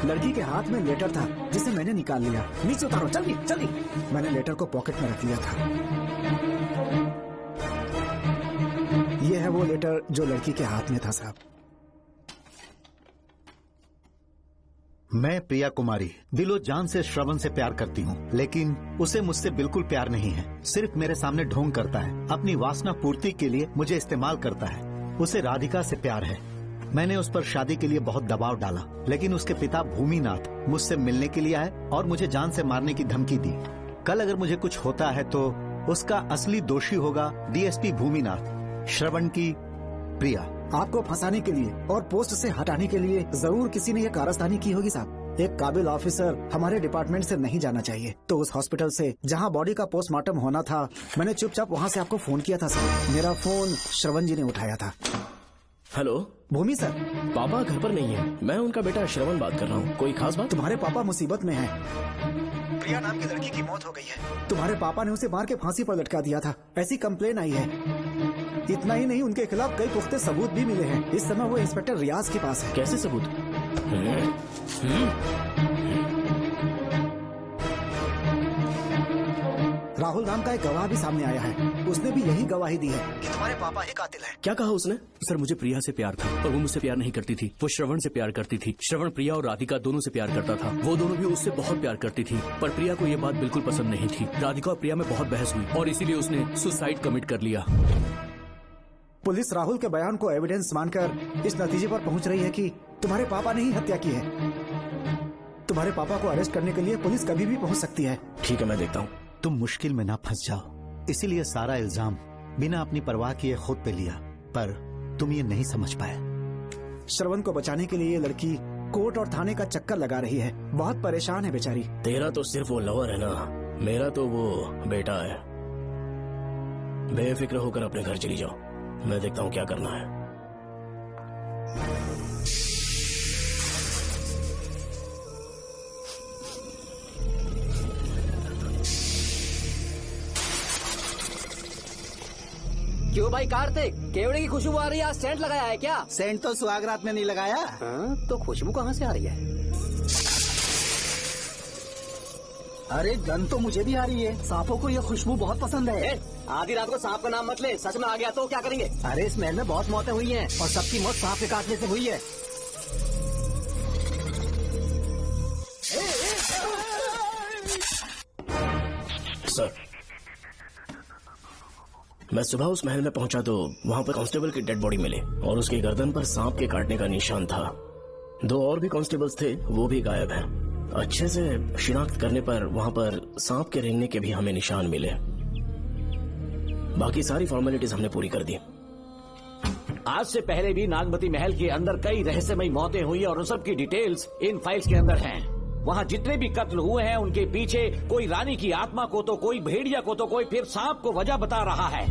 लड़की के हाथ में लेटर था जिसे मैंने निकाल लिया। नीचे उतारो, जल्दी जल्दी। मैंने लेटर को पॉकेट में रख लिया था। ये है वो लेटर जो लड़की के हाथ में था साहब। मैं प्रिया कुमारी दिलो जान से श्रवण से प्यार करती हूँ, लेकिन उसे मुझसे बिल्कुल प्यार नहीं है। सिर्फ मेरे सामने ढोंग करता है, अपनी वासना पूर्ति के लिए मुझे इस्तेमाल करता है। उसे राधिका से प्यार है। मैंने उस पर शादी के लिए बहुत दबाव डाला, लेकिन उसके पिता भूमिनाथ मुझसे मिलने के लिए आए और मुझे जान से मारने की धमकी दी। कल अगर मुझे कुछ होता है तो उसका असली दोषी होगा डीएसपी भूमिनाथ। श्रवण की प्रिया। आपको फंसाने के लिए और पोस्ट से हटाने के लिए जरूर किसी ने ये कारस्तानी की होगी साहब। एक काबिल ऑफिसर हमारे डिपार्टमेंट से नहीं जाना चाहिए। तो उस हॉस्पिटल से जहाँ बॉडी का पोस्टमार्टम होना था, मैंने चुपचाप वहाँ से आपको फोन किया था साहब। मेरा फोन श्रवण जी ने उठाया था। हेलो भूमि सर। पापा घर पर नहीं है, मैं उनका बेटा श्रवण बात कर रहा हूँ। कोई खास बात? तुम्हारे पापा मुसीबत में हैं। प्रिया नाम की लड़की की मौत हो गई है। तुम्हारे पापा ने उसे मार के फांसी पर लटका दिया था, ऐसी कंप्लेन आई है। इतना ही नहीं, उनके खिलाफ कई पुख्ते सबूत भी मिले हैं। इस समय वो इंस्पेक्टर रियाज के पास है। कैसे सबूत? राहुल नाम का एक गवाह भी सामने आया है। उसने भी यही गवाही दी है कि तुम्हारे पापा ही कातिल हैं। क्या कहा उसने? सर, मुझे प्रिया से प्यार था और वो मुझसे प्यार नहीं करती थी। वो श्रवण से प्यार करती थी। श्रवण प्रिया और राधिका दोनों से प्यार करता था। वो दोनों भी उससे बहुत प्यार करती थी, पर प्रिया को ये बात बिल्कुल पसंद नहीं थी। राधिका और प्रिया में बहुत बहस हुई और इसीलिए उसने सुसाइड कमिट कर लिया। पुलिस राहुल के बयान को एविडेंस मानकर इस नतीजे पर पहुंच रही है कि तुम्हारे पापा ने ही हत्या की है। तुम्हारे पापा को अरेस्ट करने के लिए पुलिस कभी भी पहुंच सकती है। ठीक है, मैं देखता हूँ। तुम मुश्किल में ना फंस जाओ, इसीलिए सारा इल्जाम बिना अपनी परवाह किए खुद पे लिया, पर तुम ये नहीं समझ पाए। श्रवण को बचाने के लिए ये लड़की कोर्ट और थाने का चक्कर लगा रही है। बहुत परेशान है बेचारी। तेरा तो सिर्फ वो लवर है ना, मेरा तो वो बेटा है। बेफिक्र होकर अपने घर चली जाओ, मैं देखता हूँ क्या करना है। क्यों भाई कार्तिक, केवड़े की खुशबू आ रही है, आज सेंट लगाया है क्या? सेंट तो सुहागरात में नहीं लगाया। तो खुशबू कहाँ से आ रही है? अरे गन तो मुझे भी आ रही है। सांपों को ये खुशबू बहुत पसंद है। आधी रात को सांप का नाम मत ले, सच में आ गया तो क्या करेंगे? अरे इस महल में बहुत मौतें हुई हैं और सबकी मौत सांप के काटने से हुई है। सर, मैं सुबह उस महल में पहुंचा तो वहां पर कांस्टेबल की डेड बॉडी मिली और उसकी गर्दन पर सांप के काटने का निशान था। 2 और भी कांस्टेबल्स थे, वो भी गायब हैं। अच्छे से शिनाख्त करने पर वहां पर सांप के रेंगने के भी हमें निशान मिले। बाकी सारी फॉर्मेलिटीज हमने पूरी कर दी। आज से पहले भी नागमती महल के अंदर कई रहस्यमयी मौतें हुई और उन सब की डिटेल्स इन फाइल्स के अंदर हैं। वहाँ जितने भी कत्ल हुए हैं उनके पीछे कोई रानी की आत्मा को तो कोई भेड़िया को तो कोई फिर सांप को वजह बता रहा है।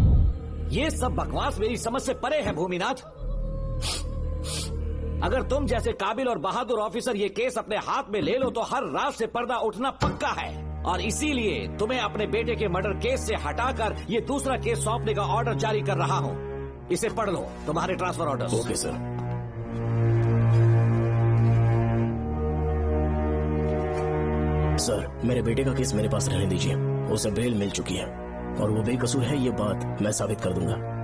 ये सब बकवास मेरी समझ से परे है भूमिनाथ। अगर तुम जैसे काबिल और बहादुर ऑफिसर ये केस अपने हाथ में ले लो तो हर रात से पर्दा उठना पक्का है, और इसीलिए तुम्हें अपने बेटे के मर्डर केस से हटाकर ये दूसरा केस सौंपने का ऑर्डर जारी कर रहा हूँ। इसे पढ़ लो, तुम्हारे transfer order. Okay sir. Sir, मेरे बेटे का केस मेरे पास रहने दीजिए। उसे बेल मिल चुकी है और वो बेकसूर है, ये बात मैं साबित कर दूंगा।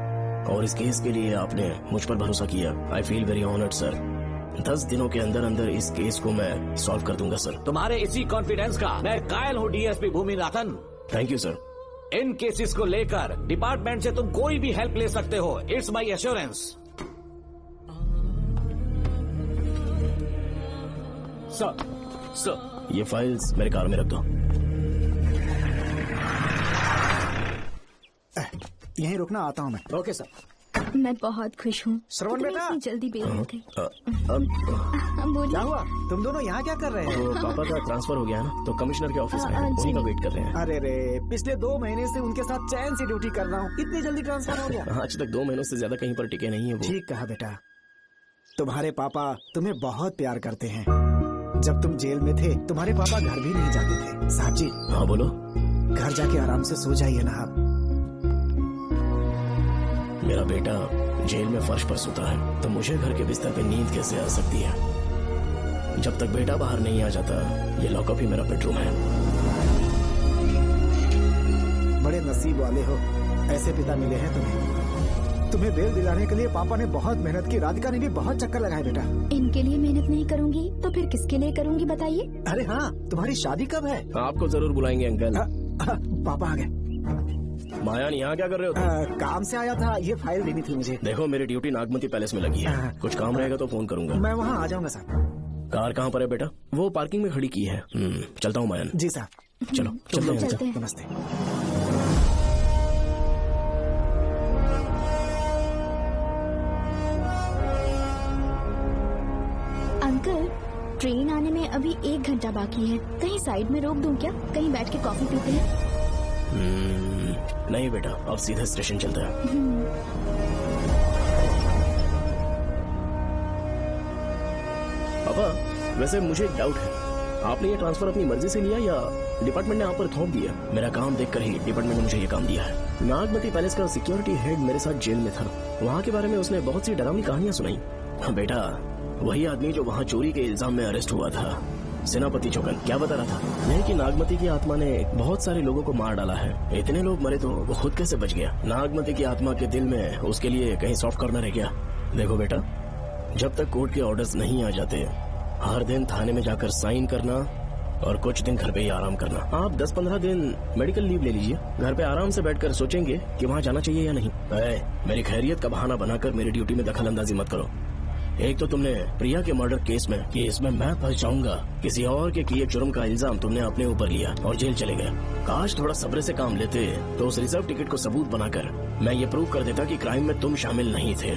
और इस केस के लिए आपने मुझ पर भरोसा किया। I feel very honoured sir. 10 दिनों के अंदर अंदर इस केस को मैं सॉल्व कर दूंगा सर। तुम्हारे इसी कॉन्फिडेंस का मैं कायल हूँ DSP Bhuminathan. Thank you sir. In cases को लेकर डिपार्टमेंट से तुम कोई भी हेल्प ले सकते हो। It's my assurance. सर ये फाइल्स मेरे कार में रख दो। यहीं रुकना, आता हूँ मैं। Okay sir. मैं बहुत खुश हूँ। श्रवण बेटा, इतनी जल्दी बेल हो गई। क्या हुआ? तुम दोनों यहाँ क्या कर रहे हैं? तो पापा का ट्रांसफर हो गया है ना, तो कमिश्नर के ऑफिस में उन्हीं का वेट कर रहे हैं। अरे रे, पिछले 2 महीने से उनके साथ चैन से ड्यूटी कर रहा हूँ, इतनी जल्दी ट्रांसफर हो गया? आज तक 2 महीनों से ज्यादा कहीं पर टिके नहीं है वो। ठीक कहा बेटा, तुम्हारे पापा तुम्हें बहुत प्यार करते हैं। जब तुम जेल में थे तुम्हारे पापा घर भी नहीं जाते थे। साहब जी। हाँ बोलो। घर जाके आराम से सो जाइए ना आप। मेरा बेटा जेल में फर्श पर सोता है तो मुझे घर के बिस्तर पे नींद कैसे आ सकती है? जब तक बेटा बाहर नहीं आ जाता, ये लॉकअप ही मेरा बेडरूम है। बड़े नसीब वाले हो, ऐसे पिता मिले हैं तुम्हें। तुम्हें बेल दिलाने के लिए पापा ने बहुत मेहनत की। राधिका ने भी बहुत चक्कर लगाए बेटा। इनके लिए मेहनत नहीं करूंगी तो फिर किसके लिए करूंगी बताइए? अरे हाँ, तुम्हारी शादी कब है? आपको जरूर बुलाएंगे अंकल। पापा आ गए। मायान यहाँ क्या कर रहे हो तुम? काम से आया था, ये फाइल देनी थी मुझे। देखो मेरी ड्यूटी नागमती पैलेस में लगी है, कुछ काम रहेगा तो फोन करूंगा। मैं वहाँ आ जाऊंगा साहब। कार कहाँ पर है बेटा? वो पार्किंग में खड़ी की है। चलता हूँ मायान। जी साहब। चलो चलते हैं। नमस्ते। अंकल, ट्रेन आने में अभी 1 घंटा बाकी है। कहीं साइड में रोक दूं क्या? कहीं बैठ के कॉफी पीते हैं? नहीं बेटा, अब सीधा स्टेशन चलता है। पापा, वैसे मुझे एक डाउट है, आपने ये ट्रांसफर अपनी मर्जी से लिया या डिपार्टमेंट ने आप पर थोप दिया? मेरा काम देखकर ही डिपार्टमेंट ने मुझे ये काम दिया है। नागमती पैलेस का सिक्योरिटी हेड मेरे साथ जेल में था। वहाँ के बारे में उसने बहुत सी डरावनी कहानियां सुनाई। बेटा, वही आदमी जो वहाँ चोरी के इल्जाम में अरेस्ट हुआ था, सेनापति चौकन, क्या बता रहा था? यह कि नागमती की आत्मा ने बहुत सारे लोगों को मार डाला है। इतने लोग मरे तो वो खुद कैसे बच गया? नागमती की आत्मा के दिल में उसके लिए कहीं सॉफ्ट कॉर्नर है क्या? देखो बेटा, जब तक कोर्ट के ऑर्डर्स नहीं आ जाते, हर दिन थाने में जाकर साइन करना और कुछ दिन घर पे ही आराम करना। आप 10-15 दिन मेडिकल लीव ले लीजिए, घर पे आराम से बैठकर सोचेंगे कि वहाँ जाना चाहिए या नहीं। मेरी खैरियत का बहाना बनाकर मेरी ड्यूटी में दखल अंदाजी मत करो। एक तो तुमने प्रिया के मर्डर केस में कि इसमें मैं फंस जाऊंगा, किसी और के किए जुर्म का इल्जाम तुमने अपने ऊपर लिया और जेल चले गए। काश थोड़ा सब्र से काम लेते तो उस रिजर्व टिकट को सबूत बनाकर मैं ये प्रूव कर देता कि क्राइम में तुम शामिल नहीं थे।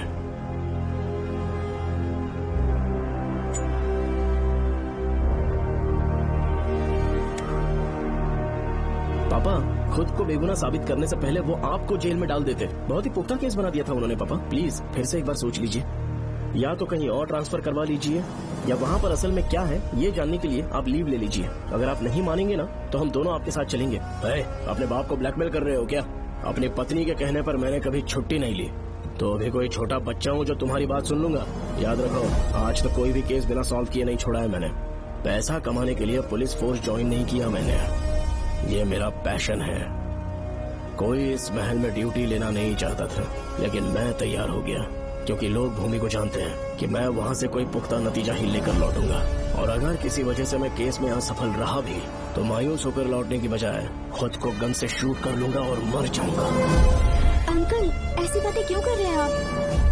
पापा, खुद को बेगुनाह साबित करने से पहले वो आपको जेल में डाल देते। बहुत ही पुख्ता केस बना दिया था उन्होंने। पापा प्लीज फिर से एक बार सोच लीजिए, या तो कहीं और ट्रांसफर करवा लीजिए या वहाँ पर असल में क्या है ये जानने के लिए आप लीव ले लीजिए। अगर आप नहीं मानेंगे ना तो हम दोनों आपके साथ चलेंगे। अपने बाप को ब्लैकमेल कर रहे हो क्या? अपनी पत्नी के कहने पर मैंने कभी छुट्टी नहीं ली, तो अभी कोई छोटा बच्चा हूँ जो तुम्हारी बात सुन लूंगा? याद रखो, आज तो कोई भी केस बिना सॉल्व किए नहीं छोड़ा है मैंने। पैसा कमाने के लिए पुलिस फोर्स ज्वाइन नहीं किया मैंने, ये मेरा पैशन है। कोई इस महल में ड्यूटी लेना नहीं चाहता था, लेकिन मैं तैयार हो गया क्योंकि लोग भूमि को जानते हैं कि मैं वहाँ से कोई पुख्ता नतीजा ही लेकर लौटूंगा। और अगर किसी वजह से मैं केस में असफल रहा भी तो मायूस होकर लौटने की बजाय खुद को गन से शूट कर लूंगा और मर जाऊंगा। अंकल, ऐसी बातें क्यों कर रहे हैं आप?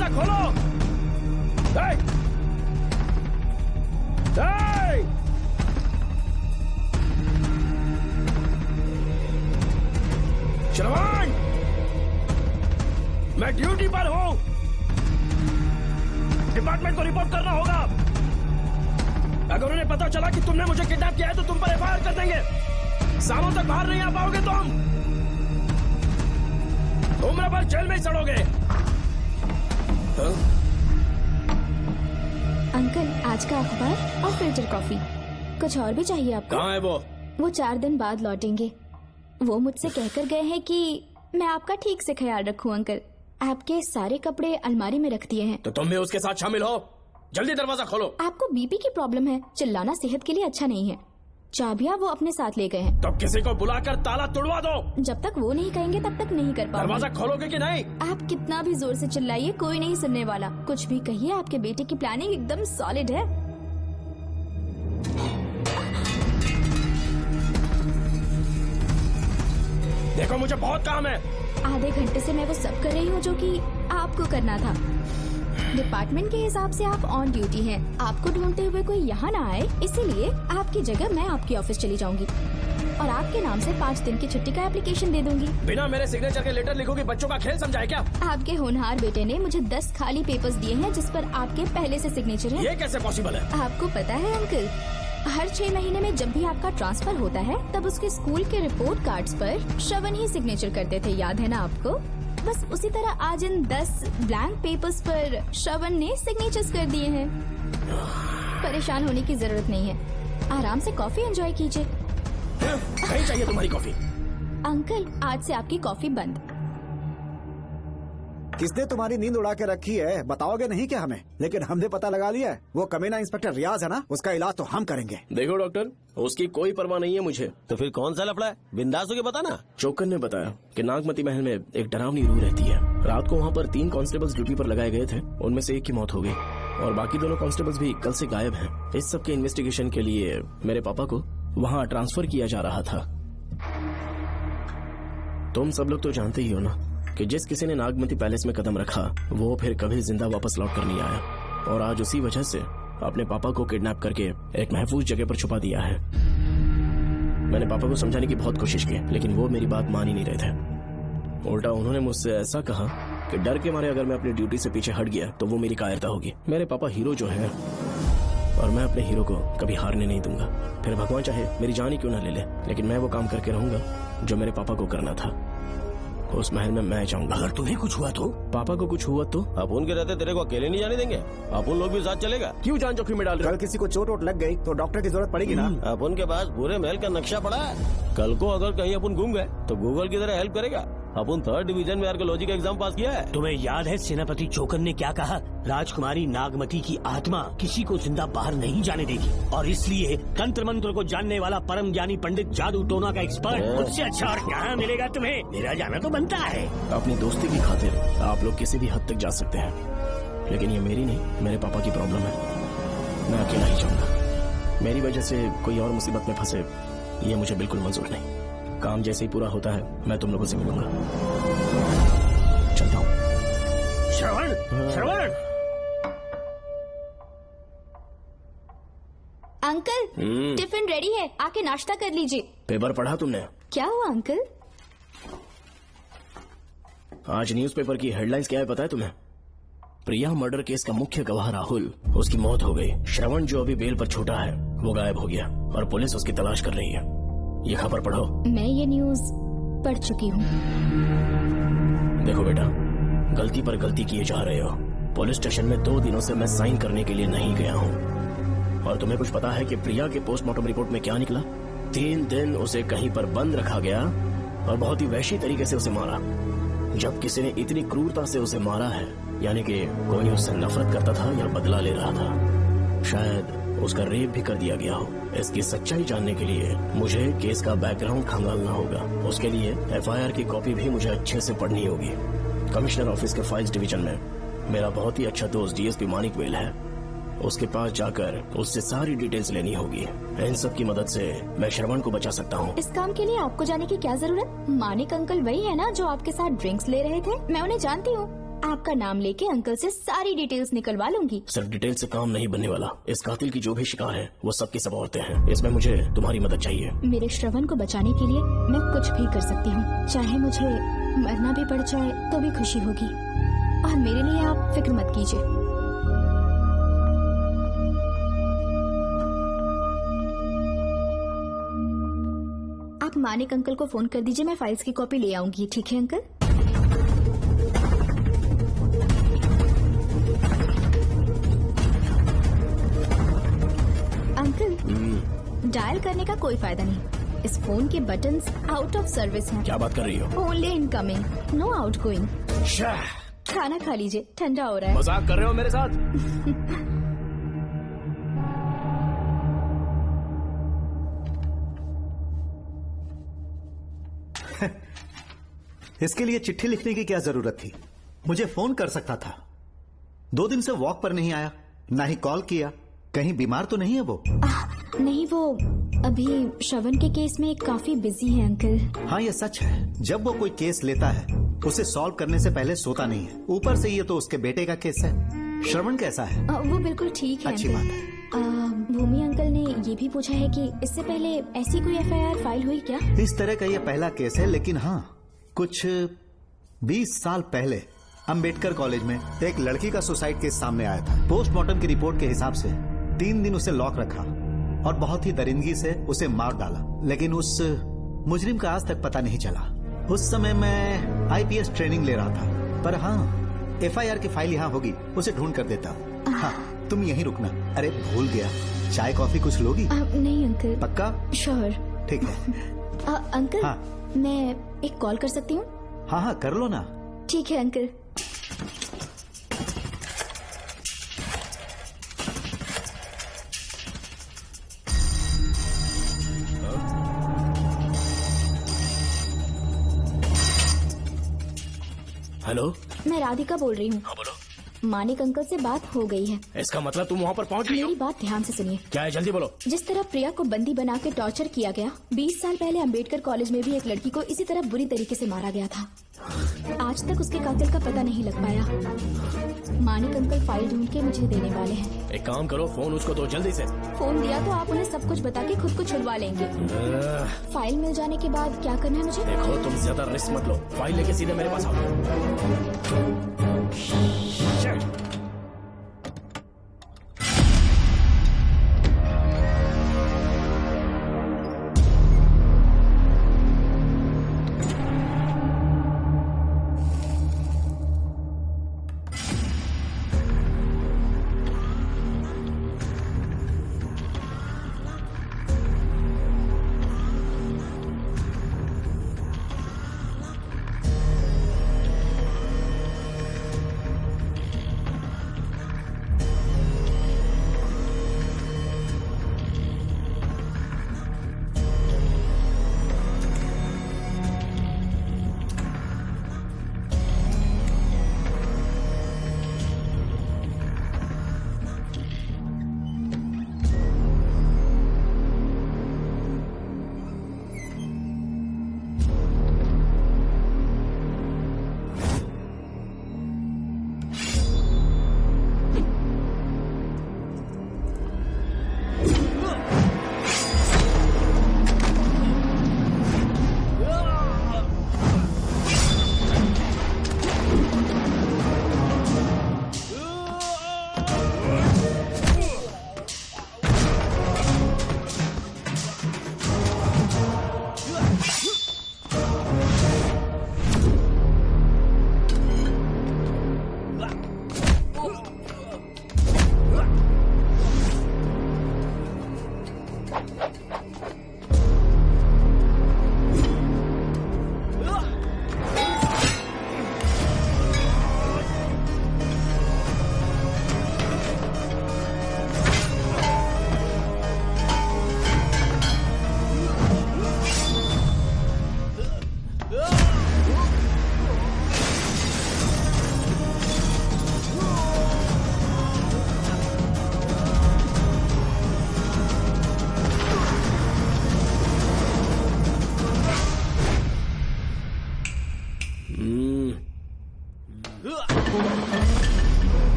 दरवाजा खोलो। श्रवण, मैं ड्यूटी पर हूं। डिपार्टमेंट को रिपोर्ट करना होगा। अगर उन्हें पता चला कि तुमने मुझे किडनैप किया है तो तुम पर एफआईआर कर देंगे। सालों तक बाहर नहीं आ पाओगे तुम। उम्र भर जेल में ही सड़ोगे। अंकल, आज का अखबार और फिल्टर कॉफी। कुछ और भी चाहिए आपको? कहाँ है वो? 4 दिन बाद लौटेंगे। वो मुझसे कहकर गए हैं कि मैं आपका ठीक से ख्याल रखूं अंकल। आपके सारे कपड़े अलमारी में रख दिए हैं। तो तुम भी उसके साथ शामिल हो। जल्दी दरवाजा खोलो। आपको बीपी की प्रॉब्लम है, चिल्लाना सेहत के लिए अच्छा नहीं है। चाबियां वो अपने साथ ले गए हैं। तो किसी को बुलाकर ताला तोड़वा दो। जब तक वो नहीं कहेंगे तब तक नहीं कर पाऊंगी। दरवाजा खोलोगे कि नहीं? आप कितना भी जोर से चिल्लाइए, कोई नहीं सुनने वाला। कुछ भी कहिए, आपके बेटे की प्लानिंग एकदम सॉलिड है। देखो, मुझे बहुत काम है। आधे घंटे से मैं वो सब कर रही हूँ जो कि आपको करना था। डिपार्टमेंट के हिसाब से आप ऑन ड्यूटी हैं। आपको ढूंढते हुए कोई यहाँ ना आए, इसीलिए आपकी जगह मैं आपकी ऑफिस चली जाऊंगी और आपके नाम से 5 दिन की छुट्टी का एप्लीकेशन दे दूंगी। बिना मेरे सिग्नेचर के लेटर लिखोगे? बच्चों का खेल समझा है क्या? आपके होनहार बेटे ने मुझे 10 खाली पेपर्स दिए हैं जिस पर आपके पहले से सिग्नेचर है। ये कैसे पॉसिबल है? आपको पता है अंकल, हर 6 महीने में जब भी आपका ट्रांसफर होता है तब उसके स्कूल के रिपोर्ट कार्ड्स पर श्रवण ही सिग्नेचर करते थे, याद है ना आपको? बस उसी तरह आज इन 10 ब्लैंक पेपर्स पर श्रवण ने सिग्नेचर्स कर दिए हैं। परेशान होने की जरूरत नहीं है, आराम से कॉफी एंजॉय कीजिए। नहीं चाहिए तुम्हारी कॉफी। अंकल, आज से आपकी कॉफी बंद। किसने तुम्हारी नींद उड़ा के रखी है? बताओगे नहीं क्या हमें? लेकिन हमने पता लगा लिया है। वो कमीना इंस्पेक्टर रियाज है ना, उसका इलाज तो हम करेंगे। देखो डॉक्टर, उसकी कोई परवाह नहीं है मुझे। तो फिर कौन सा लफड़ा है? बिंदास होके बता ना। चोकन ने बताया कि नागमती महल में एक डरावनी रूह रहती है। रात को वहाँ पर 3 कांस्टेबल्स ड्यूटी पर लगाए गए थे, उनमें से एक की मौत हो गई और बाकी दोनों कांस्टेबल्स भी कल से गायब हैं। इस सब के इन्वेस्टिगेशन के लिए मेरे पापा को वहाँ ट्रांसफर किया जा रहा था। तुम सब लोग तो जानते ही हो ना कि जिस किसी ने नागमती पैलेस में कदम रखा वो फिर कभी जिंदा वापस लौट कर नहीं आया, और आज उसी वजह से अपने पापा को किडनैप करके एक महफूज जगह पर छुपा दिया है। मैंने पापा को समझाने की बहुत कोशिश की, लेकिन वो मेरी बात मान ही नहीं रहे थे। उल्टा उन्होंने मुझसे ऐसा कहा कि डर के मारे अगर मैं अपनी ड्यूटी से पीछे हट गया तो वो मेरी कायरता होगी। मेरे पापा हीरो जो है, और मैं अपने हीरो को कभी हारने नहीं दूंगा। फिर भगवान चाहे मेरी जान ही क्यों ना ले ले, लेकिन मैं वो काम करके रहूंगा जो मेरे पापा को करना था। उस महल में मैं जाऊंगा। अगर तुम्हें कुछ हुआ तो? पापा को कुछ हुआ तो? अपुन के रहते तेरे को अकेले नहीं जाने देंगे। अपुन लोग भी साथ चलेगा। क्यों जान जोखिम में डाल रहे? कल किसी को चोट वोट लग गई तो डॉक्टर की जरूरत पड़ेगी ना। अपुन के पास पूरे महल का नक्शा पड़ा है। कल को अगर कहीं अपन घूम गए तो गूगल की तरह हेल्प करेगा। अपन 3rd डिवीजन में आर्कियोलॉजी का एग्जाम पास किया है। तुम्हें याद है सेनापति चोकन ने क्या कहा? राजकुमारी नागमती की आत्मा किसी को जिंदा बाहर नहीं जाने देगी, और इसलिए तंत्र मंत्र को जानने वाला परम ज्ञानी पंडित जादू टोना का एक्सपर्ट मुझसे अच्छा और कहाँ मिलेगा तुम्हें? मेरा जाना तो बनता है। अपनी दोस्ती की खातिर आप लोग किसी भी हद तक जा सकते हैं, लेकिन ये मेरी नहीं, मेरे पापा की प्रॉब्लम है। मैं अकेला ही जाऊंगा। मेरी वजह से कोई और मुसीबत में फंसे ये मुझे बिल्कुल मंजूर नहीं। काम जैसे ही पूरा होता है मैं तुम लोगों से मिलूंगा। चलता हूँ। श्रवण, श्रवण। अंकल, टिफिन रेडी है, आके नाश्ता कर लीजिए। पेपर पढ़ा तुमने? क्या हुआ अंकल? आज न्यूज़पेपर की हेडलाइंस क्या है पता है तुम्हें? प्रिया मर्डर केस का मुख्य गवाह राहुल, उसकी मौत हो गई। श्रवण जो अभी बेल पर छूटा है वो गायब हो गया और पुलिस उसकी तलाश कर रही है। ये खबर पढ़ो। मैं ये न्यूज पढ़ चुकी हूँ। देखो बेटा, गलती पर गलती किए जा रहे हो। पुलिस स्टेशन में 2 दिनों से मैं साइन करने के लिए नहीं गया हूँ, और तुम्हें कुछ पता है कि प्रिया के पोस्टमार्टम रिपोर्ट में क्या निकला? 3 दिन उसे कहीं पर बंद रखा गया और बहुत ही वैशी तरीके से उसे मारा। जब किसी ने इतनी क्रूरता से उसे मारा है, यानी कि कोई उससे नफरत करता था या बदला ले रहा था। शायद उसका रेप भी कर दिया गया हो। इसकी सच्चाई जानने के लिए मुझे केस का बैकग्राउंड खंगालना होगा। उसके लिए एफआईआर की कॉपी भी मुझे अच्छे से पढ़नी होगी। कमिश्नर ऑफिस के फाइल्स डिवीजन में मेरा बहुत ही अच्छा दोस्त डीएसपी मानिक वेल है। उसके पास जाकर उससे सारी डिटेल्स लेनी होगी। इन सब की मदद से मैं श्रवण को बचा सकता हूँ। इस काम के लिए आपको जाने की क्या जरूरत? मानिक अंकल वही है ना जो आपके साथ ड्रिंक्स ले रहे थे? मैं उन्हें जानती हूँ। आपका नाम लेके अंकल से सारी डिटेल्स निकलवा लूंगी। सर डिटेल से काम नहीं बनने वाला। इस कातिल की जो भी शिकार है वो सबकी सब औरतें हैं। इसमें मुझे तुम्हारी मदद चाहिए। मेरे श्रवण को बचाने के लिए मैं कुछ भी कर सकती हूँ, चाहे मुझे मरना भी पड़ जाए तो भी खुशी होगी। और मेरे लिए आप फिक्र मत कीजिए। आप मानिक अंकल को फोन कर दीजिए, मैं फाइल्स की कॉपी ले आऊंगी। ठीक है अंकल? अंकल, डायल करने का कोई फायदा नहीं। इस फोन के बटन्स आउट ऑफ सर्विस हैं। क्या बात कर रही हो? Only incoming, no outgoing. खाना खा लीजिए, ठंडा हो रहा है। मजाक कर रहे हो मेरे साथ? इसके लिए चिट्ठी लिखने की क्या जरूरत थी? मुझे फोन कर सकता था। 2 दिन से वॉक पर नहीं आया, ना ही कॉल किया। कहीं बीमार तो नहीं है वो? नहीं, वो अभी श्रवण के केस में काफी बिजी है अंकल। हाँ ये सच है, जब वो कोई केस लेता है उसे सॉल्व करने से पहले सोता नहीं है। ऊपर से ये तो उसके बेटे का केस है। श्रवण कैसा है? वो बिल्कुल ठीक है। अच्छी बात है। भूमि अंकल ने ये भी पूछा है कि इससे पहले ऐसी कोई FIR फाइल हुई क्या? इस तरह का ये पहला केस है, लेकिन हाँ कुछ 20 साल पहले अंबेडकर कॉलेज में एक लड़की का सुसाइड केस सामने आया था। पोस्टमार्टम की रिपोर्ट के हिसाब से 3 दिन उसे लॉक रखा और बहुत ही दरिंदगी से उसे मार डाला, लेकिन उस मुजरिम का आज तक पता नहीं चला। उस समय मैं IPS ट्रेनिंग ले रहा था, पर हाँ FIR की फाइल यहाँ होगी, उसे ढूंढ कर देता हूँ। हाँ तुम यहीं रुकना। अरे भूल गया, चाय कॉफी कुछ लोगी? नहीं अंकल। पक्का? श्योर। ठीक है। अंकल, हाँ। मैं एक कॉल कर सकती हूँ? हाँ हाँ कर लो ना। ठीक है अंकल। हेलो, मैं राधिका बोल रही हूँ। हाँ बोलो। मानिक अंकल से बात हो गई है। इसका मतलब तुम वहाँ पर पहुँच गई हो? मेरी बात ध्यान से सुनिए। क्या है, जल्दी बोलो। जिस तरह प्रिया को बंदी बना के टॉर्चर किया गया, 20 साल पहले अंबेडकर कॉलेज में भी एक लड़की को इसी तरह बुरी तरीके से मारा गया था। आज तक उसके कातिल का पता नहीं लग पाया। मानिक अंकल फाइल ढूंढ के मुझे देने वाले हैं। एक काम करो, फोन उसको दो जल्दी से। फोन दिया तो आप उन्हें सब कुछ बता के खुद को छुड़वा लेंगे। फाइल मिल जाने के बाद क्या करना है मुझे? देखो तुम ज्यादा रिस्क मत लो, फाइल लेके सीधे मेरे पास आओ।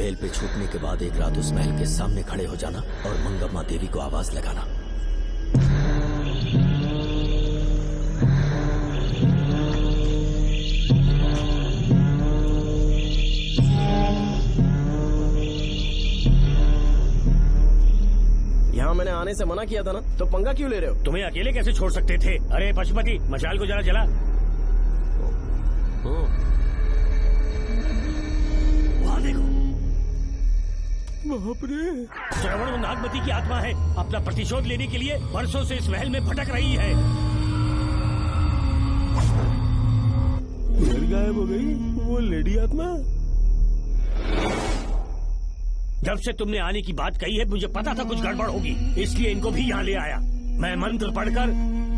बेल पे छूटने के बाद एक रात उस महल के सामने खड़े हो जाना और मंगम्मा देवी को आवाज लगाना। यहाँ मैंने आने से मना किया था ना, तो पंगा क्यों ले रहे हो? तुम्हें अकेले कैसे छोड़ सकते थे? अरे पशुपति, मशाल को जरा जला। वहाँ देखो, बाप रे। श्रवण वो नागमती की आत्मा है, अपना प्रतिशोध लेने के लिए वर्षों से इस महल में भटक रही है। गायब हो गई वो लेडी आत्मा। जब से तुमने आने की बात कही है मुझे पता था कुछ गड़बड़ होगी, इसलिए इनको भी यहाँ ले आया। मैं मंत्र पढ़कर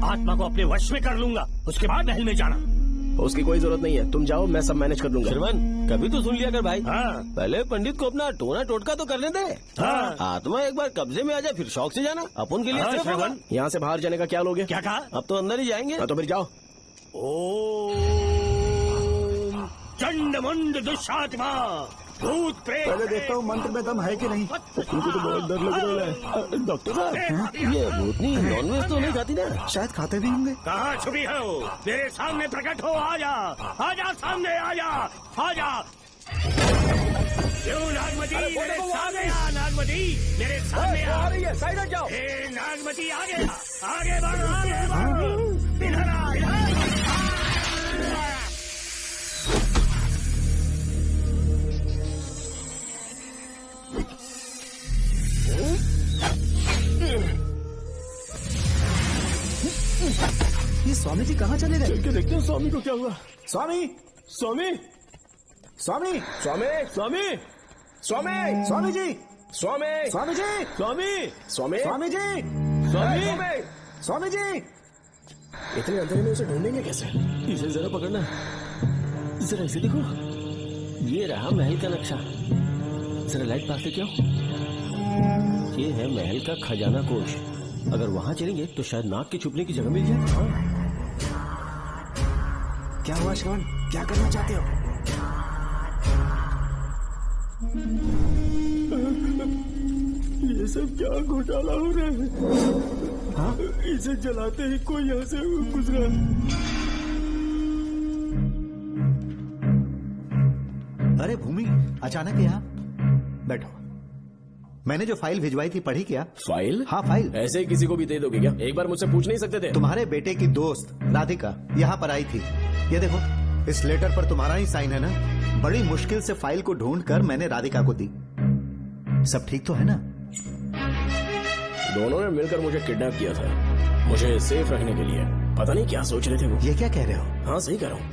आत्मा को अपने वश में कर लूंगा, उसके बाद महल में जाना। उसकी कोई जरूरत नहीं है, तुम जाओ, मैं सब मैनेज कर लूंगा। श्रवण, कभी तो सुन लिया कर भाई। हाँ। पहले पंडित को अपना टोना टोटका तो करने दे। हाँ। आत्मा एक बार कब्जे में आ जाए फिर शौक से जाना। अपन के लिए हाँ, सेफ होगा। यहाँ से बाहर जाने का क्या लोगे? क्या कहा? अब तो अंदर ही जाएंगे। तो फिर जाओ। ओम चंड मुंड दुष्टात्मा भूत प्रेत। पहले देखता हूँ मंत्र में दम है कि नहीं। तुमको तो बहुत डर लग रहा है डॉक्टर साहब। ये भूतनी नॉनवेज तो नहीं खाती ना? शायद खाते भी होंगे। कहाँ छुपी हो? मेरे सामने प्रकट हो, आजा आजा, सामने आजा, आजा। क्यों नागमती मेरे सामने आ, नागमती मेरे सामने आ रही है, साइड हट जाओ। नागमती आगे आगे बढ़, आगे बढ़, इधर आ, इधर। ये स्वामी जी कहाँ चले गए? चल के देखते हैं स्वामी को क्या हुआ। स्वामी, स्वामी, स्वामी, स्वामी, स्वामी, स्वामी, स्वामी जी, स्वामी, स्वामी जी, स्वामी, स्वामी, स्वामी जी, स्वामी, स्वामी जी। इतने अंधेरे में उसे ढूंढेंगे कैसे? इसे जरा पकड़ना, जरा इसे देखो। ये रहा महल का नक्शा। जरा लाइट पास लेके आओ। ये है महल का खजाना कोष। अगर वहाँ चलेंगे तो शायद नाग के छुपने की जगह मिल जाए। हाँ। क्या हुआ श्रवण, क्या करना चाहते हो? ये सब क्या घोटाला हो रहा है? हाँ? इसे जलाते ही कोई यहाँ से गुजरा। अरे भूमि, अचानक यहाँ बैठो। मैंने जो फाइल भिजवाई थी पढ़ी क्या? फाइल? हाँ फाइल। ऐसे ही किसी को भी दे दोगे क्या? एक बार मुझसे पूछ नहीं सकते थे? तुम्हारे बेटे की दोस्त राधिका यहाँ पर आई थी। ये देखो, इस लेटर पर तुम्हारा ही साइन है ना? बड़ी मुश्किल से फाइल को ढूंढकर मैंने राधिका को दी। सब ठीक तो है ना? दोनों ने मिलकर मुझे किडनैप किया था, मुझे सेफ रखने के लिए। पता नहीं क्या सोच रहे थे वो। ये क्या कह रहे हो? हाँ सही कह रहा हूँ।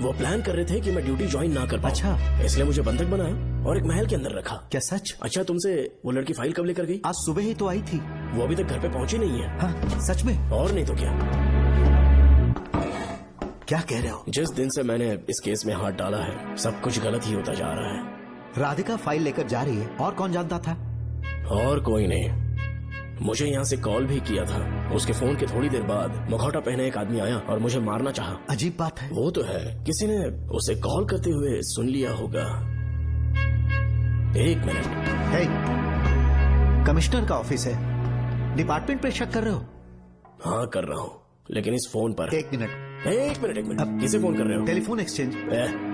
वो प्लान कर रहे थे कि मैं ड्यूटी ज्वाइन ना कर पाऊं। अच्छा। इसलिए मुझे बंधक बनाया और एक महल के अंदर रखा। क्या सच? अच्छा, तुमसे वो लड़की फाइल कब लेकर गई? आज सुबह ही तो आई थी। वो अभी तक घर पे पहुंची नहीं है। हाँ, सच में? और नहीं तो क्या। क्या कह रहे हो? जिस दिन से मैंने इस केस में हाथ डाला है सब कुछ गलत ही होता जा रहा है। राधिका फाइल लेकर जा रही है, और कौन जानता था? और कोई नहीं। मुझे यहाँ से कॉल भी किया था। उसके फोन के थोड़ी देर बाद मुखौटा पहने एक आदमी आया और मुझे मारना चाहा। अजीब बात है। वो तो है, किसी ने उसे कॉल करते हुए सुन लिया होगा। एक मिनट। हे, कमिश्नर का ऑफिस है, डिपार्टमेंट पे शक कर रहे हो? हाँ कर रहा हूँ, लेकिन इस फोन पर। एक मिनट। अब किसे फोन कर रहे हो? Telephone exchange.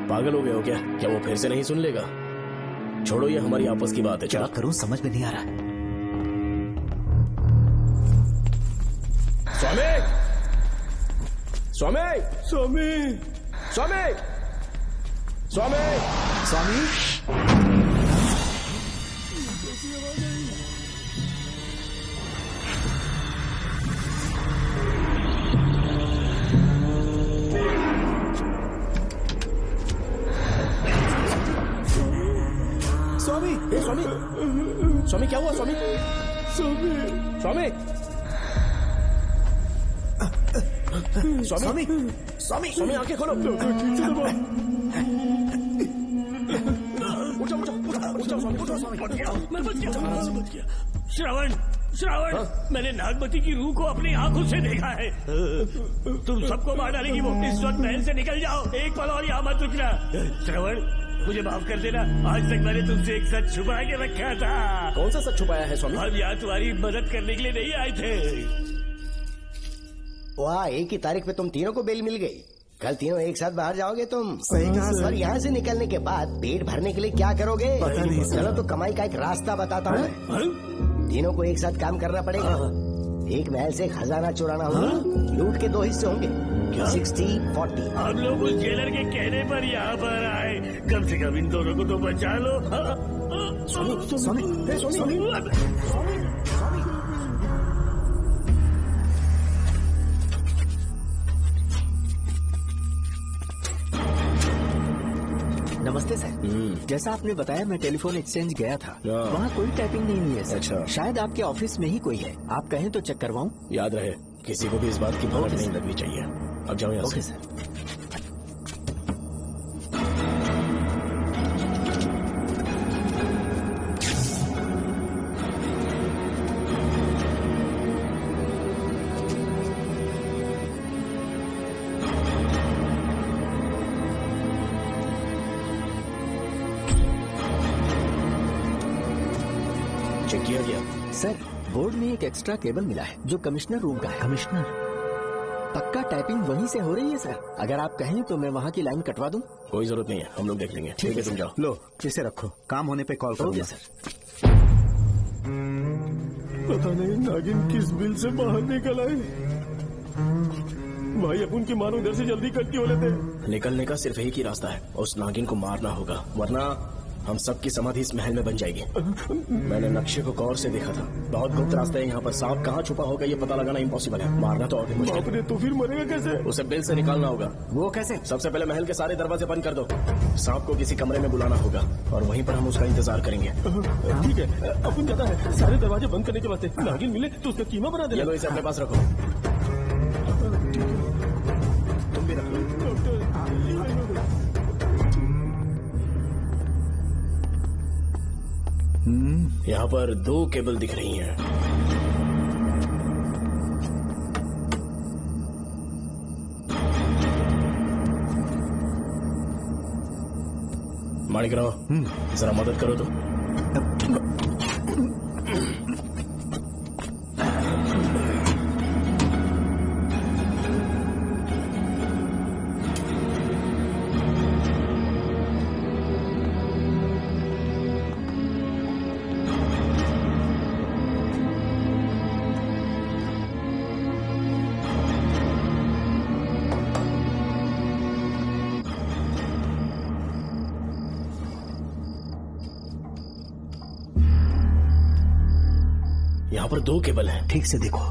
पागल हो गए हो क्या? क्या वो फिर से नहीं सुन लेगा? छोड़ो, ये हमारी आपस की बात है। क्या करूं समझ में नहीं आ रहा। स्वामी, स्वामी, स्वामी, स्वामी, स्वामी, स्वामी। स्वामी, स्वामी, स्वामी क्या हुआ? स्वामी, स्वामी, स्वामी, स्वामी, स्वामी, स्वामी आंखें खोलो। उठो, उठो, उठो, स्वामी, उठो, स्वामी। मैं बच गया। श्रवण, श्रवण, मैंने नागमती की रूह को अपनी आंखों से देखा है। तुम सबको मार डालेगी वो। इस वक्त महल से निकल जाओ, एक पल और यहाँ मत रुकना। श्रवण, मुझे माफ कर देना। आज तक मैंने तुमसे एक सच छुपा के रखा था। कौन सा सच छुपाया है स्वामी? हम यहाँ तुम्हारी मदद करने के लिए नहीं आए थे। वाह, एक ही तारीख पे तुम तीनों को बेल मिल गई। कल तीनों एक साथ बाहर जाओगे तुम? सही कहा सर। और यहाँ से निकलने के बाद पेट भरने के लिए क्या करोगे? पता नहीं सर। चलो तो कमाई का एक रास्ता बताता हूँ। तीनों को एक साथ काम करना पड़ेगा। एक महल से खजाना चुराना होगा। लूट के 2 हिस्से होंगे। 60-40। हम लोग उस जेलर के कहने पर यहाँ पर आए। कम से कम इन दोनों को तो बचा लो। नमस्ते सर। जैसा आपने बताया मैं टेलीफोन एक्सचेंज गया था। वहाँ कोई टाइपिंग नहीं है सर। अच्छा। शायद आपके ऑफिस में ही कोई है। आप कहें तो चेक करवाऊं? याद रहे, किसी को भी इस बात की भनक नहीं लगनी चाहिए। अब जाओ यहाँ ओके से। सर। चेक किया गया? सर, बोर्ड में एक एक्स्ट्रा केबल मिला है जो कमिश्नर रूम का है। कमिश्नर? पक्का टाइपिंग वहीं से हो रही है सर। अगर आप कहें तो मैं वहाँ की लाइन कटवा दूं? कोई जरूरत नहीं है, हम लोग देख लेंगे। ठीक है, तुम जाओ। लो इसे रखो, काम होने पे कॉल करो। Okay sir. पता नहीं नागिन किस बिल से बाहर निकल आए। भाई अपन की मानो इधर से जल्दी कट क्यों लेते? निकलने का सिर्फ एक ही रास्ता है, उस नागिन को मारना होगा, वरना हम सबकी समाधि इस महल में बन जाएगी। मैंने नक्शे को गौर से देखा था। बहुत गुप्त रास्ता है यहाँ पर। सांप कहाँ छुपा होगा ये पता लगाना इम्पॉसिबल है। मारना तो और भी मुश्किल है। तो फिर मरेगा कैसे? उसे बिल से निकालना होगा। वो कैसे? सबसे पहले महल के सारे दरवाजे बंद कर दो। सांप को किसी कमरे में बुलाना होगा और वहीं पर हम उसका इंतजार करेंगे। ठीक है, अपन जाता है। सारे दरवाजे बंद करने के वास्ते नागिन मिले तो उसका कीमा बना देना। ये लो, इसे अपने पास रखो। तुम भी रख लो। यहाँ पर 2 केबल दिख रही हैं। माणिकराव, जरा मदद करो तो। यहाँ पर 2 केबल हैं। ठीक से देखो।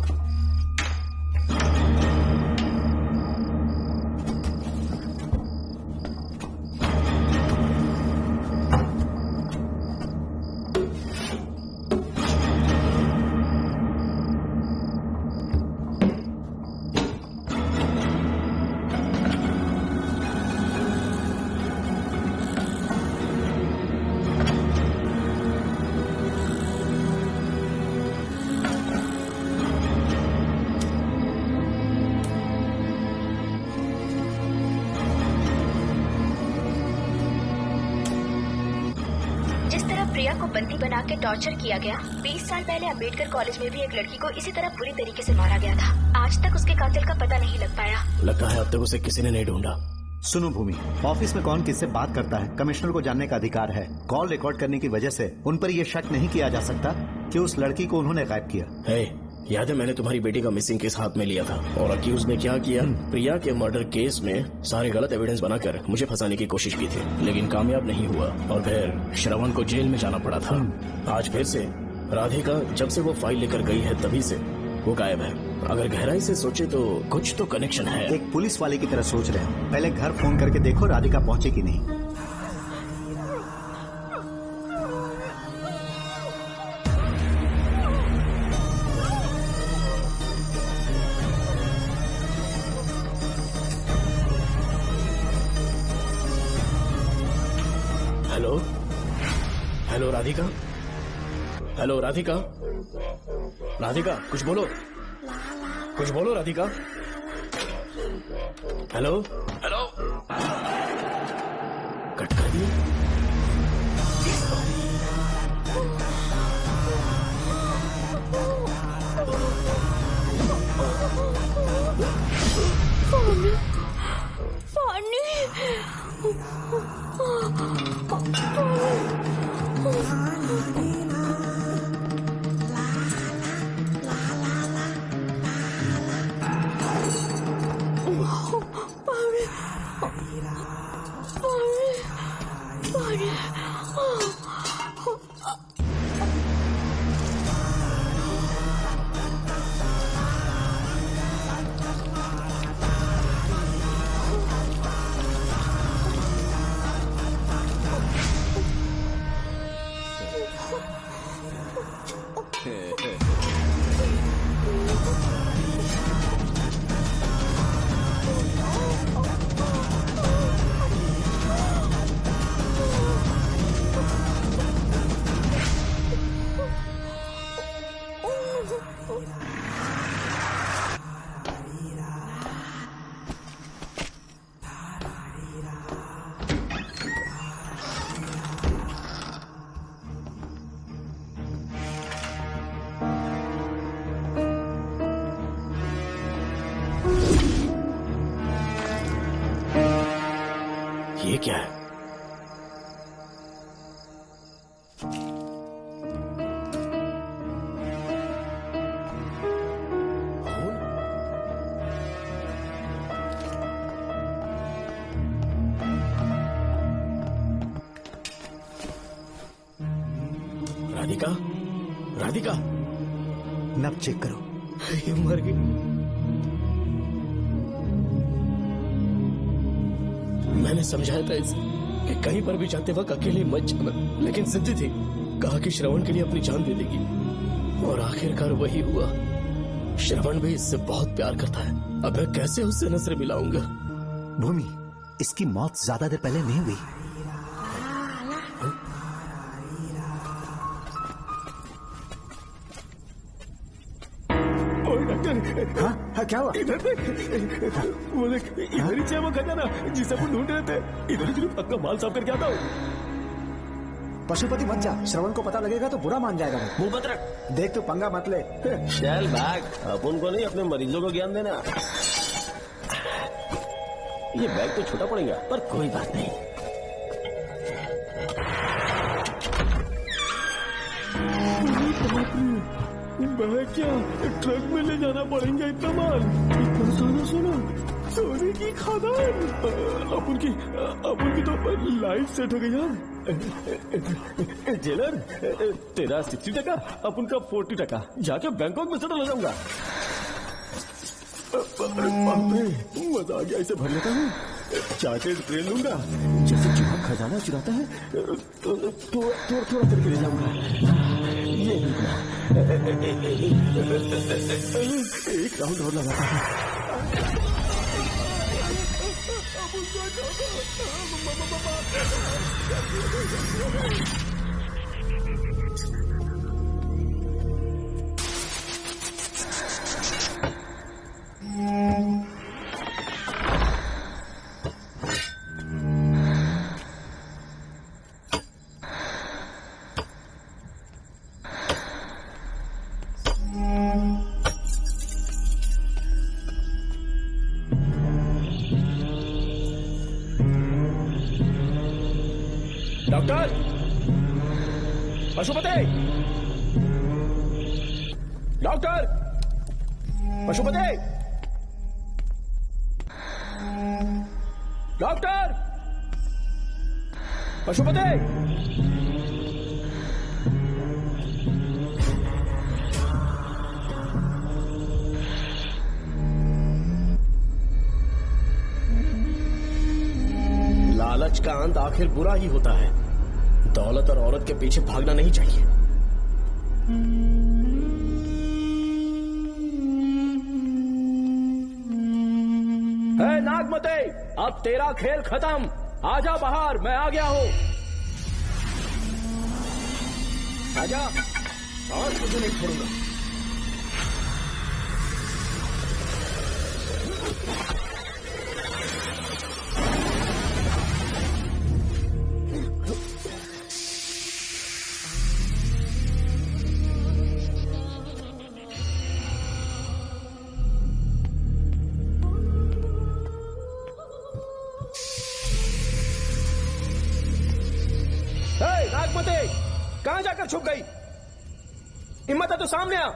प्रिया को बंदी बना के टॉर्चर किया गया। 20 साल पहले अम्बेडकर कॉलेज में भी एक लड़की को इसी तरह बुरी तरीके से मारा गया था। आज तक उसके कातिल का पता नहीं लग पाया। लगता है अब तक उसे किसी ने नहीं ढूंढा। सुनो भूमि, ऑफिस में कौन किससे बात करता है कमिश्नर को जानने का अधिकार है। कॉल रिकॉर्ड करने की वजह से उन पर यह शक नहीं किया जा सकता कि उस लड़की को उन्होंने गायब किया है। याद है मैंने तुम्हारी बेटी का मिसिंग केस हाथ में लिया था और अक्यूज ने क्या किया? प्रिया के मर्डर केस में सारे गलत एविडेंस बनाकर मुझे फंसाने की कोशिश की थी, लेकिन कामयाब नहीं हुआ और फिर श्रवण को जेल में जाना पड़ा था। आज फिर से राधिका जब से वो फाइल लेकर गई है तभी से वो गायब है। अगर गहराई से सोचे तो कुछ तो कनेक्शन है। एक पुलिस वाले की तरह सोच रहे हैं। पहले घर फोन करके देखो राधिका पहुंचे कि नहीं। Hello hello Radhika, hello Radhika, Radhika कुछ बोलो, कुछ बोलो राधिका। हेलो हेलो, कट कर दिया। राधिका, राधिका, नब चेक करो। ये मर गई। मैंने समझाया था इसे कि कहीं पर भी जाते वक्त अकेले मत जाना, लेकिन जिद्दी थी। कहा कि श्रवण के लिए अपनी जान दे देगी, और आखिरकार वही हुआ। श्रवण भी इससे बहुत प्यार करता है। अब मैं कैसे उससे नजरें मिलाऊंगा? भूमि, इसकी मौत ज्यादा देर पहले नहीं हुई। हाँ हाँ, क्या हुआ? इधर देख, वो देख, इधर ही है वो खजाना जिसे अपन ढूंढ रहे थे। इधर ही सिर्फ पक्का माल साफ करके आता हूँ। पशुपति मत जा, श्रवण को पता लगेगा तो बुरा मान जाएगा। मुंह मत रख। देख तू पंगा मत ले। चल बैग, अपन को नहीं अपने मरीजों को ज्ञान देना। ये बैग तो छोटा पड़ेगा, पर कोई बात नहीं। मैं क्या ट्रक में ले जाना पड़ेगा इतना माल? इतना सारा सोना, सोने की खादान। अपन की तो लाइफ सेट हो गई यार। जेलर, तेरा 60%, अपन का 40%। जाके बैंकॉक में सेटल हो जाऊंगा। मजा आ गया, इसे भर लेता हूँ। चार्टेड ट्रेन लूंगा, जैसे चूहा खजाना चुराता है तो थोड़ा करके ले जाऊंगा। ये एक राउंड और लगाता है। Doctor, Pashupati, doctor, Pashupati, doctor, Pashupati. लालच का अंत आखिर बुरा ही होता है। दौलत और औरत के पीछे भागना नहीं चाहिए। है नागमते, अब तेरा खेल खत्म। आजा बाहर, मैं आ गया हूं। आजा, और तुझे नहीं छोड़ूंगा। नागमते, कहां जाकर छुप गई? हिम्मत है तो सामने आ।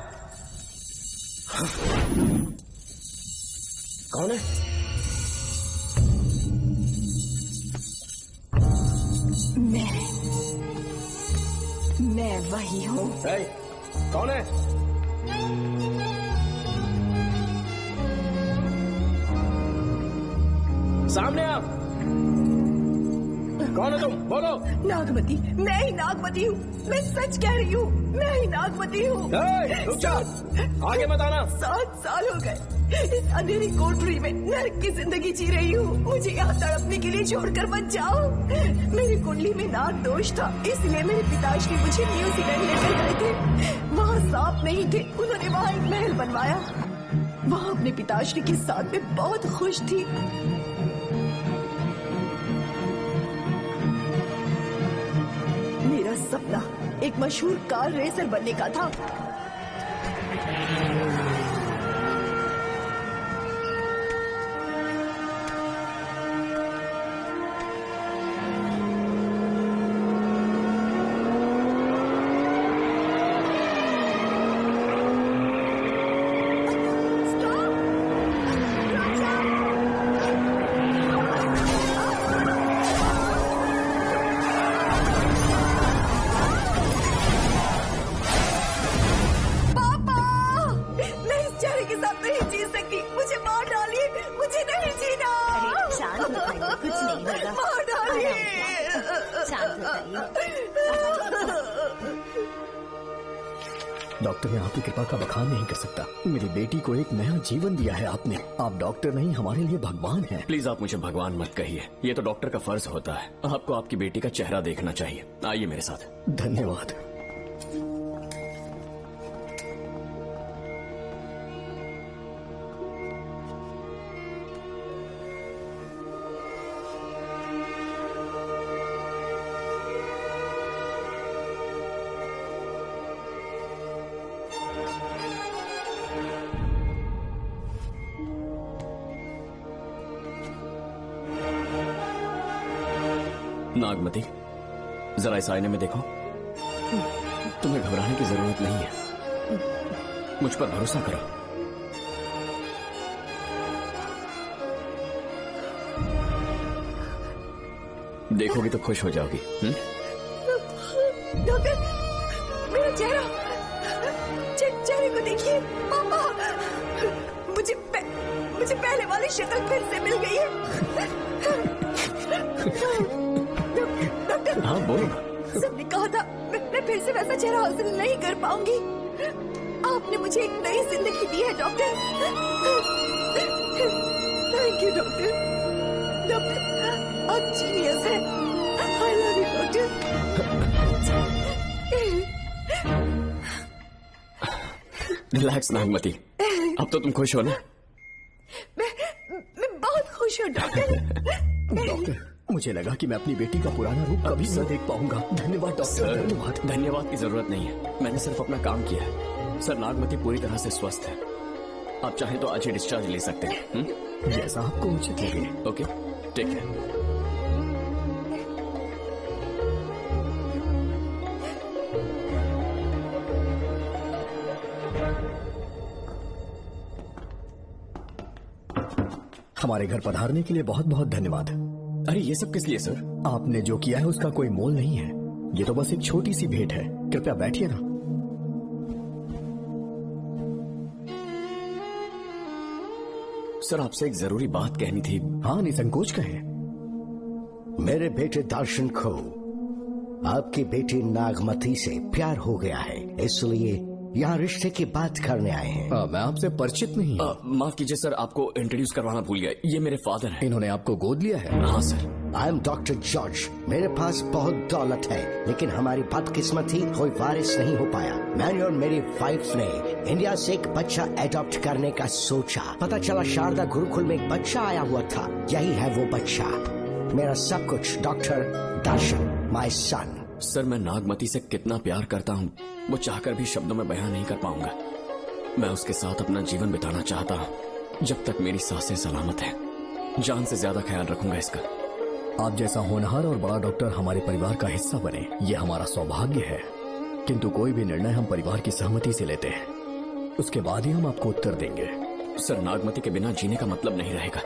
कौन है? मैं वही हूँ। कौन है? सामने आ। कौन है तुम? बोलो। नागमती, मैं ही नागमती हूँ। मैं सच कह रही हूँ, मैं ही नागमती हूँ। रुक जा, आगे मत आना। 7 साल हो गए इस अंधेरी कोठरी में नर्क की जिंदगी जी रही हूँ। मुझे यहाँ तड़पने के लिए छोड़कर मत जाओ। मेरी कुंडली में नाग दोष था, इसलिए मेरे पिताश्री मुझे न्यूजीलैंड लेकर गए थे। वहाँ सांप नहीं थे, उन्होंने वहाँ एक महल बनवाया। वहाँ अपने पिताश्री के साथ में बहुत खुश थी। मेरा सपना एक मशहूर कार रेसर बनने का था। शांत हो जाइए। डॉक्टर, मैं आपकी कृपा का बखान नहीं कर सकता। मेरी बेटी को एक नया जीवन दिया है आपने। आप डॉक्टर नहीं, हमारे लिए भगवान हैं। प्लीज आप मुझे भगवान मत कहिए, ये तो डॉक्टर का फर्ज होता है। आपको आपकी बेटी का चेहरा देखना चाहिए। आइए मेरे साथ। धन्यवाद। नागमती, जरा इस आईने में देखो। तुम्हें घबराने की जरूरत नहीं है, मुझ पर भरोसा करो। देखोगी तो खुश हो जाओगी। डॉक्टर, मेरा चेहरा, चेहरे को देखिए। पापा, मुझे पहले वाली शक्ल फिर से मिल गई है। डॉक्टर, हाँ बोलो। सबने कहा था मैं फिर से वैसा चेहरा हासिल नहीं कर पाऊंगी। आपने मुझे एक नई जिंदगी दी है doctor. Thank you doctor. Doctor, आप जीनियस हैं। I love you doctor. Relax Nagmati, अब तो तुम खुश हो ना? मैं बहुत खुश हूँ डॉक्टर। डॉक्टर, मुझे लगा कि मैं अपनी बेटी का पुराना रूप कभी न देख पाऊंगा। धन्यवाद डॉक्टर, धन्यवाद। धन्यवाद की जरूरत नहीं है, मैंने सिर्फ अपना काम किया है। सर, नागमती पूरी तरह से स्वस्थ है। आप चाहें तो आज ही डिस्चार्ज ले सकते हैं। जैसा आपको उचित लगे। Okay, take care. हमारे घर पधारने के लिए बहुत बहुत धन्यवाद। अरे ये सब किस लिए सर? आपने जो किया है उसका कोई मोल नहीं है। ये तो बस एक छोटी सी भेंट है। कृपया बैठिए ना। सर, आपसे एक जरूरी बात कहनी थी। हाँ, निसंकोच कहें। मेरे बेटे दर्शन को आपकी बेटी नागमती से प्यार हो गया है, इसलिए यहाँ रिश्ते की बात करने आए हैं। मैं आपसे परिचित नहीं। माफ कीजिए सर, आपको इंट्रोड्यूस करवाना भूल गया। ये मेरे फादर हैं। इन्होंने आपको गोद लिया है? हाँ sir. I am doctor George. मेरे पास बहुत दौलत है, लेकिन हमारी बदकिस्मती कोई वारिस नहीं हो पाया। मैंने और मेरी वाइफ ने इंडिया से एक बच्चा एडॉप्ट करने का सोचा। पता चला शारदा गुरुकुल में एक बच्चा आया हुआ था। यही है वो बच्चा, मेरा सब कुछ। Doctor Darshan, my son. Sir, मैं नागमती से कितना प्यार करता हूँ वो चाहकर भी शब्दों में बयां नहीं कर पाऊंगा। मैं उसके साथ अपना जीवन बिताना चाहता हूँ जब तक मेरी सांसें सलामत हैं। जान से ज्यादा ख्याल रखूंगा इसका। आप जैसा होनहार और बड़ा डॉक्टर हमारे परिवार का हिस्सा बने, ये हमारा सौभाग्य है। किंतु कोई भी निर्णय हम परिवार की सहमति से लेते हैं, उसके बाद ही हम आपको उत्तर देंगे। सर, नागमती के बिना जीने का मतलब नहीं रहेगा।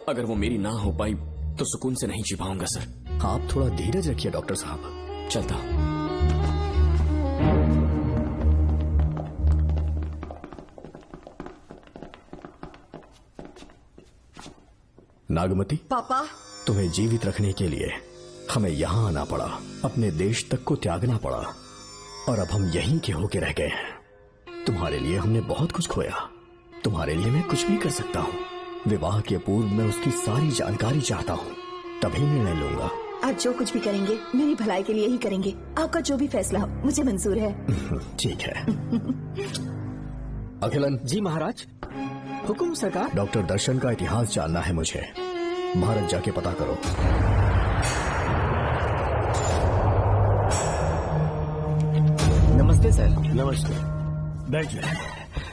अगर वो मेरी ना हो पाई तो सुकून से नहीं जी पाऊंगा सर। आप थोड़ा धीरज रखिए डॉक्टर साहब। चलता हूं। नागमती, पापा, तुम्हें जीवित रखने के लिए हमें यहाँ आना पड़ा, अपने देश तक को त्यागना पड़ा, और अब हम यहीं के होके रह गए हैं। तुम्हारे लिए हमने बहुत कुछ खोया, तुम्हारे लिए मैं कुछ भी कर सकता हूँ। विवाह के पूर्व मैं उसकी सारी जानकारी चाहता हूँ, तभी निर्णय लूंगा। आप जो कुछ भी करेंगे मेरी भलाई के लिए ही करेंगे। आपका जो भी फैसला हो मुझे मंजूर है। ठीक है। अखिलन। जी महाराज। हुकुम सरकार। डॉक्टर दर्शन का इतिहास जानना है मुझे। भारत जाके पता करो। नमस्ते सर। नमस्ते। बैठिए।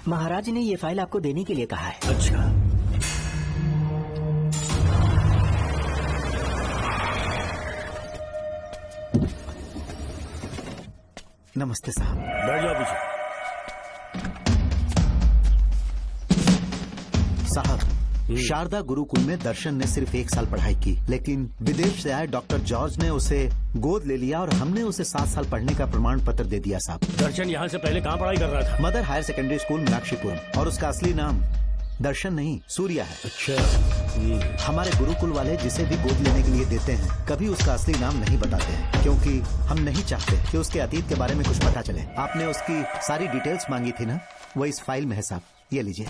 महाराज ने ये फाइल आपको देने के लिए कहा है। अच्छा। नमस्ते साहब। बैठ जाओ पीछे। साहब, शारदा गुरुकुल में दर्शन ने सिर्फ 1 साल पढ़ाई की, लेकिन विदेश से आए डॉक्टर जॉर्ज ने उसे गोद ले लिया और हमने उसे 7 साल पढ़ने का प्रमाण पत्र दे दिया साहब। दर्शन यहाँ से पहले कहाँ पढ़ाई कर रहा था? Mother Higher Secondary School Meenakshipuram, और उसका असली नाम दर्शन नहीं, सूर्या है। अच्छा। हमारे गुरुकुल वाले जिसे भी गोद लेने के लिए देते हैं कभी उसका असली नाम नहीं बताते हैं, क्योंकि हम नहीं चाहते कि उसके अतीत के बारे में कुछ पता चले। आपने उसकी सारी डिटेल्स मांगी थी ना, वो इस फाइल में है साहब, ये लीजिए।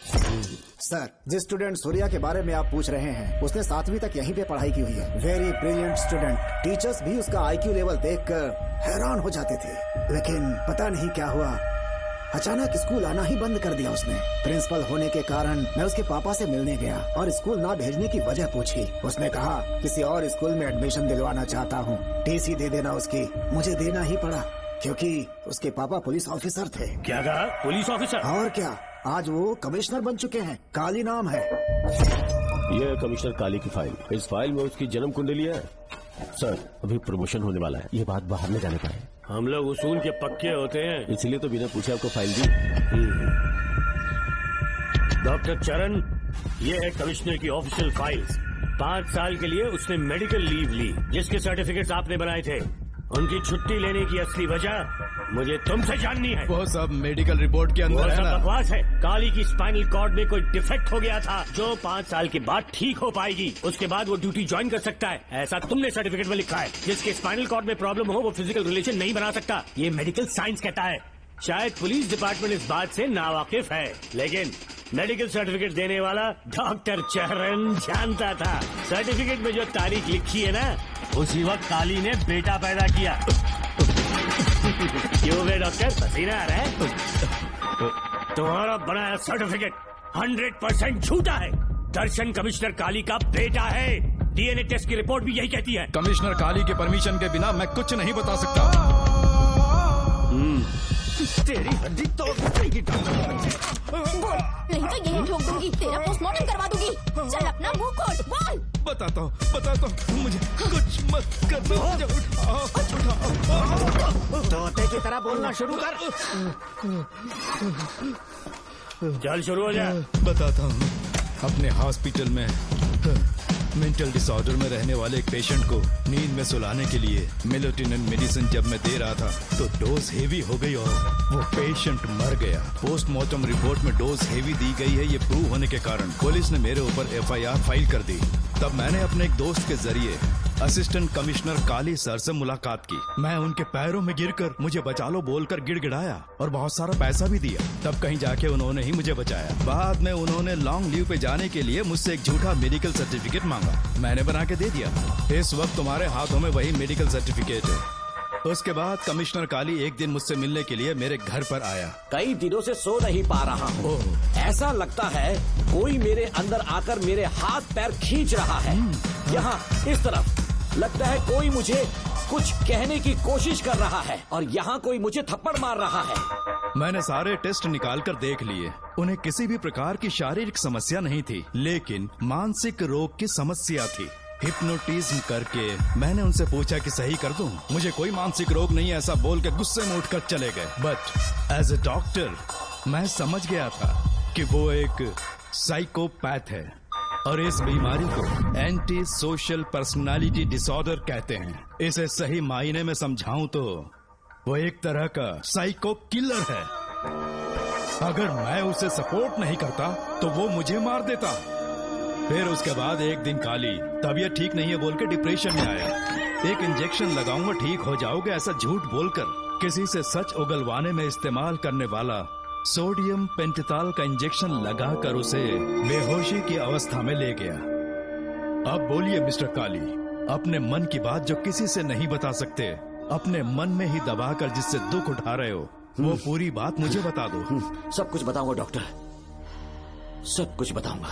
सर, जिस स्टूडेंट सूर्या के बारे में आप पूछ रहे हैं उसने 7वीं तक यहीं पे पढ़ाई की हुई है। Very brilliant student. टीचर्स भी उसका IQ लेवल देखकर हैरान हो जाते थे, लेकिन पता नहीं क्या हुआ, अचानक स्कूल आना ही बंद कर दिया उसने। प्रिंसिपल होने के कारण मैं उसके पापा से मिलने गया और स्कूल ना भेजने की वजह पूछी। उसने कहा किसी और स्कूल में एडमिशन दिलवाना चाहता हूँ, TC दे देना उसकी। मुझे देना ही पड़ा क्योंकि उसके पापा पुलिस ऑफिसर थे। क्या कहा? Police officer? और क्या, आज वो कमिश्नर बन चुके हैं। काली नाम है। ये है कमिश्नर काली की फाइल। इस फाइल में उसकी जन्म कुंडली है। सर, अभी प्रमोशन होने वाला है, ये बात बाहर न जाने पाए। हम लोग उसूल के पक्के होते हैं, इसलिए तो बिना पूछे आपको फाइल दी। डॉक्टर चरण, ये है कमिश्नर की ऑफिशियल फाइल्स। 5 साल के लिए उसने मेडिकल लीव ली, जिसके सर्टिफिकेट्स आपने बनाए थे। उनकी छुट्टी लेने की असली वजह मुझे तुमसे जाननी है। वो सब मेडिकल रिपोर्ट के अंदर है ना। बकवास है। काली की स्पाइनल कॉर्ड में कोई डिफेक्ट हो गया था जो 5 साल के बाद ठीक हो पाएगी। उसके बाद वो ड्यूटी ज्वाइन कर सकता है, ऐसा तुमने सर्टिफिकेट में लिखा है। जिसके स्पाइनल कॉर्ड में प्रॉब्लम हो वो फिजिकल रिलेशन नहीं बना सकता, ये मेडिकल साइंस कहता है। शायद पुलिस डिपार्टमेंट इस बात से नावाकिफ है, लेकिन मेडिकल सर्टिफिकेट देने वाला डॉक्टर चरण जानता था। सर्टिफिकेट में जो तारीख लिखी है ना, उसी वक्त काली ने बेटा पैदा किया। क्यों बे डॉक्टर, पसीना आ रहा है? तुम्हारा बनाया सर्टिफिकेट 100% झूठा है। दर्शन कमिश्नर काली का बेटा है। DNA टेस्ट की रिपोर्ट भी यही कहती है। कमिश्नर काली के परमिशन के बिना मैं कुछ नहीं बता सकता। तेरी हड्डी तोड़ देगी। नहीं तो यही ठोक दूंगी, तेरा पोस्टमार्टम करवा दूंगी। चल अपना मुंह खोल, बोल। बताता हूँ, मुझे कुछ मत करना। मुझे उठाओ। तोते की तरह बोलना शुरू कर। चल शुरू हो जा। बताता हूँ, अपने हॉस्पिटल में मेंटल डिसऑर्डर में रहने वाले एक पेशेंट को नींद में सुलाने के लिए मेलेटोनिन मेडिसिन जब मैं दे रहा था तो डोज हेवी हो गई और वो पेशेंट मर गया। पोस्टमार्टम रिपोर्ट में डोज हेवी दी गई है, ये प्रूव होने के कारण पुलिस ने मेरे ऊपर FIR फाइल कर दी। तब मैंने अपने एक दोस्त के जरिए असिस्टेंट कमिश्नर काली सर से मुलाकात की। मैं उनके पैरों में गिरकर मुझे बचा लो बोलकर गिड़गिड़ाया और बहुत सारा पैसा भी दिया। तब कहीं जाके उन्होंने ही मुझे बचाया। बाद में उन्होंने लॉन्ग लीव पे जाने के लिए मुझसे एक झूठा मेडिकल सर्टिफिकेट मांगा, मैंने बना के दे दिया। इस वक्त तुम्हारे हाथों में वही मेडिकल सर्टिफिकेट है। उसके बाद कमिश्नर काली एक दिन मुझसे मिलने के लिए मेरे घर पर आया। कई दिनों से सो नहीं पा रहा हूँ। ऐसा लगता है कोई मेरे अंदर आकर मेरे हाथ पैर खींच रहा है। यहाँ इस तरफ लगता है कोई मुझे कुछ कहने की कोशिश कर रहा है और यहाँ कोई मुझे थप्पड़ मार रहा है। मैंने सारे टेस्ट निकाल कर देख लिए, उन्हें किसी भी प्रकार की शारीरिक समस्या नहीं थी, लेकिन मानसिक रोग की समस्या थी। हिप्नोटिज्म करके मैंने उनसे पूछा कि सही कर दूं। मुझे कोई मानसिक रोग नहीं है ऐसा बोल के गुस्से में उठकर चले गए। बट एज ए डॉक्टर मैं समझ गया था कि वो एक साइकोपैथ है और इस बीमारी को एंटी सोशल पर्सनालिटी डिसऑर्डर कहते हैं। इसे सही मायने में समझाऊं तो वो एक तरह का साइको किलर है। अगर मैं उसे सपोर्ट नहीं करता तो वो मुझे मार देता। फिर उसके बाद एक दिन काली तबीयत ठीक नहीं है बोल के डिप्रेशन में आया। एक इंजेक्शन लगाऊंगा ठीक हो जाओगे ऐसा झूठ बोलकर किसी से सच उगलवाने में इस्तेमाल करने वाला सोडियम पेंटोथॉल का इंजेक्शन लगाकर उसे बेहोशी की अवस्था में ले गया। अब बोलिए मिस्टर काली, अपने मन की बात जो किसी से नहीं बता सकते, अपने मन में ही दबाकर जिससे दुख उठा रहे हो, वो पूरी बात मुझे बता दो। सब कुछ बताऊंगा डॉक्टर, सब कुछ बताऊंगा।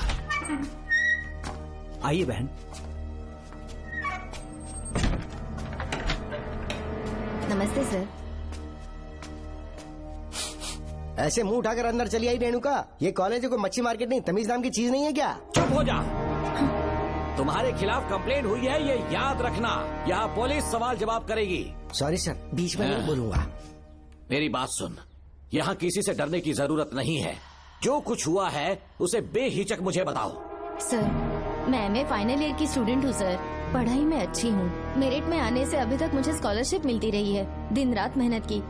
आइए बहन। नमस्ते सर। ऐसे मुंह उठाकर अंदर चली आई रेणुका। ये कॉलेज है कोई मच्छी मार्केट नहीं, तमीज नाम की चीज नहीं है क्या? चुप हो जा। तुम्हारे खिलाफ कंप्लेंट हुई है ये याद रखना। यहाँ पुलिस सवाल जवाब करेगी। सॉरी सर, बीच में नहीं बोलूंगा। मेरी बात सुन, यहाँ किसी से डरने की जरूरत नहीं है। जो कुछ हुआ है उसे बेहिचक मुझे बताओ। सर मैं MA फाइनल ईयर की स्टूडेंट हूँ सर। पढ़ाई में अच्छी हूँ। मेरिट में आने से अभी तक मुझे स्कॉलरशिप मिलती रही है। दिन रात मेहनत की,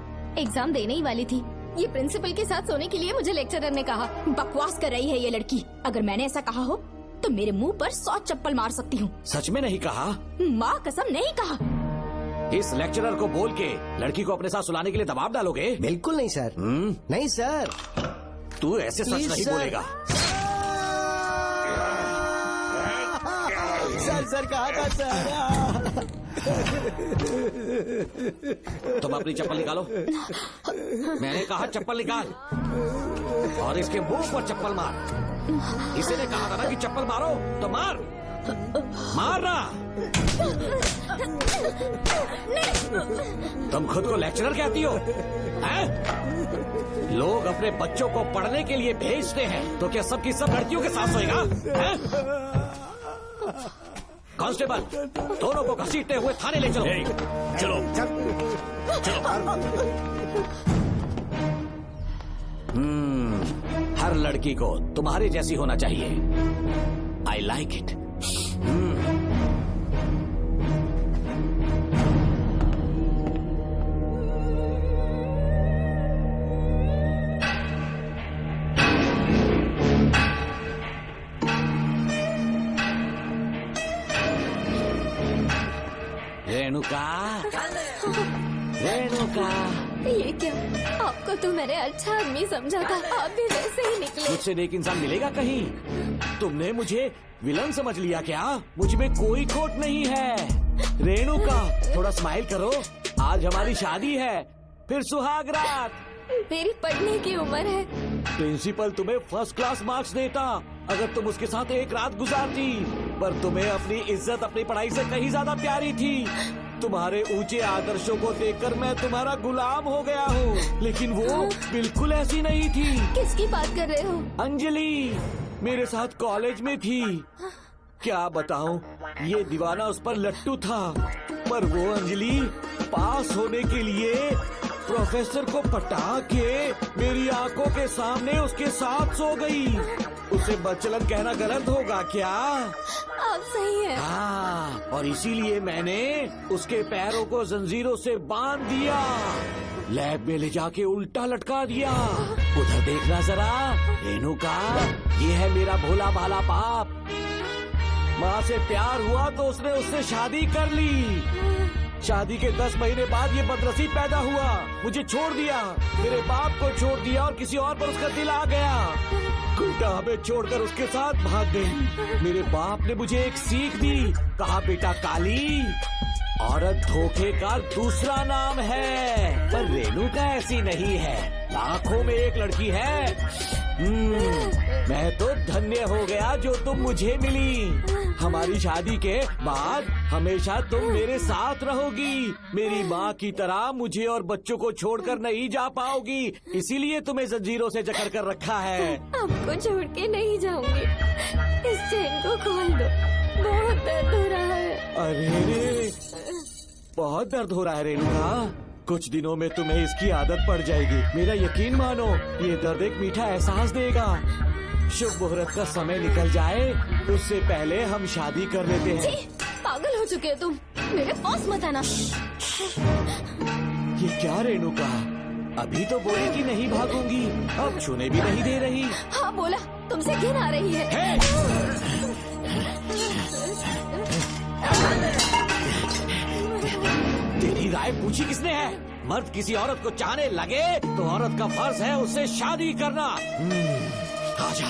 एग्जाम देने ही वाली थी ये प्रिंसिपल के साथ सोने के लिए मुझे लेक्चरर ने कहा। बकवास कर रही है ये लड़की। अगर मैंने ऐसा कहा हो तो मेरे मुंह पर 100 चप्पल मार सकती हूँ। सच में नहीं कहा? माँ कसम नहीं कहा। इस लेक्चरर को बोल के लड़की को अपने साथ सुलाने के लिए दबाव डालोगे? बिल्कुल नहीं सर। नहीं सर। तू ऐसे सच नहीं बोलेगा। सर कहा था सर। तुम अपनी चप्पल निकालो। मैंने कहा चप्पल निकाल और इसके मुंह पर चप्पल मार। इसी ने कहा था ना कि चप्पल मारो तो मार। मारना। तुम खुद को लेक्चरर कहती हो हैं? लोग अपने बच्चों को पढ़ने के लिए भेजते हैं तो क्या सबकी सब लड़कियों के साथ सोएगा? कांस्टेबल, दोनों को घसीटते हुए थाने ले चलो। चलो हर लड़की को तुम्हारी जैसी होना चाहिए। I like it. Renuka, Renuka. ये क्या? आपको तो मैंने अच्छा आदमी समझा था, आप भी वैसे ही निकले। मुझसे नेक इंसान मिलेगा कहीं? तुमने मुझे विलन समझ लिया क्या? मुझ में कोई खोट नहीं है। रेणुका, थोड़ा स्माइल करो। आज हमारी शादी है, फिर सुहाग रात। मेरी पढ़ने की उम्र है। प्रिंसिपल तुम्हें फर्स्ट क्लास मार्क्स देता अगर तुम उसके साथ एक रात गुजारती, पर तुम्हें अपनी इज्जत अपनी पढ़ाई से कहीं ज्यादा प्यारी थी। तुम्हारे ऊंचे आदर्शों को देखकर मैं तुम्हारा गुलाम हो गया हूँ, लेकिन वो बिल्कुल ऐसी नहीं थी। किसकी बात कर रहे हो? अंजलि मेरे साथ कॉलेज में थी। क्या बताऊं, ये दीवाना उस पर लट्टू था, पर वो अंजलि पास होने के लिए प्रोफेसर को पटा के मेरी आंखों के सामने उसके साथ सो गई। उसे बदचलन कहना गलत होगा क्या? आप सही हैं। हाँ, और इसीलिए मैंने उसके पैरों को जंजीरों से बांध दिया, लैब में ले जाके उल्टा लटका दिया। उधर देखना जरा रेणुका, ये है मेरा भोला भाला बाप। माँ से प्यार हुआ तो उसने उससे शादी कर ली। शादी के 10 महीने बाद ये बदनसीब पैदा हुआ, मुझे छोड़ दिया, मेरे बाप को छोड़ दिया और किसी और पर उसका दिल आ गया। गुड्डा हमें छोड़कर उसके साथ भाग गई। मेरे बाप ने मुझे एक सीख दी, कहा बेटा काली, औरत धोखे का दूसरा नाम है, पर रेणुका ऐसी नहीं है, लाखों में एक लड़की है। मैं तो धन्य हो गया जो तुम मुझे मिली। हमारी शादी के बाद हमेशा तुम मेरे साथ रहोगी। मेरी माँ की तरह मुझे और बच्चों को छोड़कर नहीं जा पाओगी, इसीलिए तुम्हें जंजीरों से जकड़ कर रखा है। आपको छोड़ के नहीं जाऊंगी। इस चेन को खोल दो, बहुत दर्द हो रहा है। अरे बहुत दर्द हो रहा है रेणुका, कुछ दिनों में तुम्हें इसकी आदत पड़ जाएगी। मेरा यकीन मानो, ये दर्द एक मीठा एहसास देगा। शुभ मुहूर्त का समय निकल जाए उससे पहले हम शादी कर लेते हैं। जी, पागल हो चुके हो तुम, मेरे पास मत आना। ये क्या रेणुका, अभी तो बोली कि नहीं भागूंगी, अब छूने भी नहीं दे रही। हाँ बोला, तुमसे घिन आ रही है। तेरी राय पूछी किसने है? मर्द किसी औरत को चाहने लगे तो औरत का फर्ज है उससे शादी करना। आजा।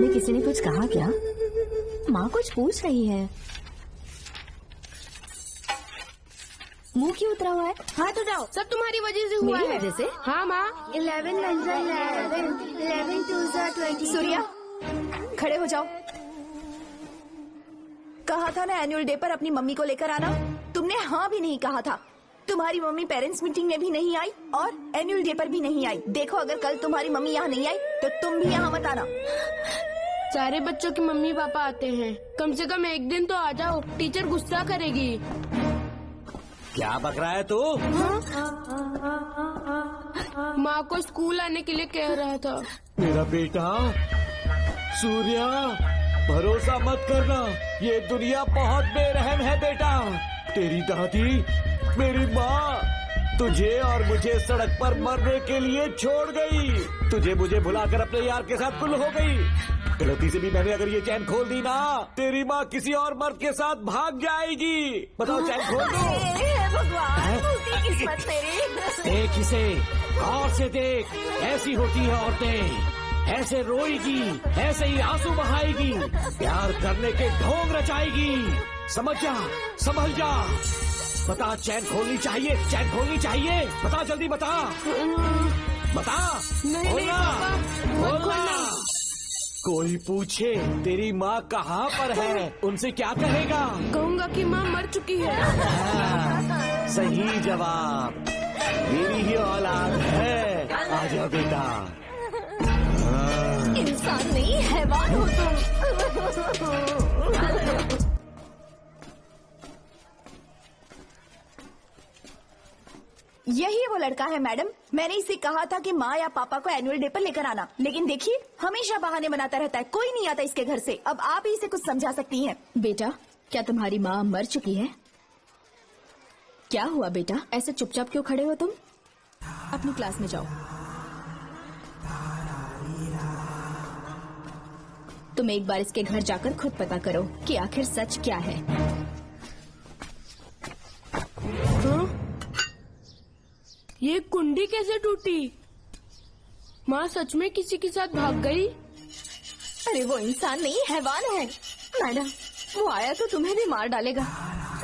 किसी ने कुछ कहा क्या? माँ कुछ पूछ रही है। मुंह क्यों उतरा हुआ है? हाथ उठाओ, सब तुम्हारी वजह से हुआ है। मेरी वजह से? हाँ माँ। 11 2 20। सूर्या, खड़े हो जाओ। कहा था ना एनुअल डे पर अपनी मम्मी को लेकर आना। तुमने हाँ भी नहीं कहा था। तुम्हारी मम्मी पेरेंट्स मीटिंग में भी नहीं आई और एनुअल डे पर भी नहीं आई। देखो अगर कल तुम्हारी मम्मी यहाँ नहीं आई तो तुम भी यहाँ मत आना। सारे बच्चों की मम्मी पापा आते हैं, कम से कम एक दिन तो आ जाओ, टीचर गुस्सा करेगी। क्या बक रहा है तू? माँ को स्कूल आने के लिए कह रहा था। मेरा बेटा सूर्या, भरोसा मत करना, ये दुनिया बहुत बेरहम है बेटा। तेरी दादी, मेरी माँ तुझे और मुझे सड़क पर मरने के लिए छोड़ गई। तुझे मुझे भुलाकर अपने यार के साथ गुल हो गई। गलती से भी मैंने अगर ये चैन खोल दी ना, तेरी माँ किसी और मर्द के साथ भाग जाएगी। बताओ चैन खोल दो। भगवान, किस्मत तेरी। देख इसे, गौर से देख, ऐसी होती है औरतें, ऐसे रोएगी, ऐसे ही आंसू बहाएगी, प्यार करने के ढोंग रचाएगी। समझ जा, संभल जा। बता, चैन खोलनी चाहिए, चैन खोलनी चाहिए। बता जल्दी, बता बता। बोलना, बोलना। कोई पूछे तेरी माँ कहाँ पर है, उनसे क्या कहेगा? कहूँगा कि माँ मर चुकी है। सही जवाब, मेरी ही औलाद है। आजा बेटा। इंसान नहीं, हैवान हो तुम। यही वो लड़का है मैडम। मैंने इसे कहा था कि माँ या पापा को एनुअल डे पर लेकर आना, लेकिन देखिए हमेशा बहाने बनाता रहता है, कोई नहीं आता इसके घर से। अब आप ही इसे कुछ समझा सकती हैं। बेटा, क्या तुम्हारी माँ मर चुकी है? क्या हुआ बेटा, ऐसे चुपचाप क्यों खड़े हो तुम? अपनी क्लास में जाओ। तुम एक बार इसके घर जाकर खुद पता करो कि आखिर सच क्या है। ये कुंडी कैसे टूटी? माँ सच में किसी के साथ भाग गई? अरे वो इंसान नहीं, हैवान है। मैडम, वो आया तो तुम्हें भी मार डालेगा।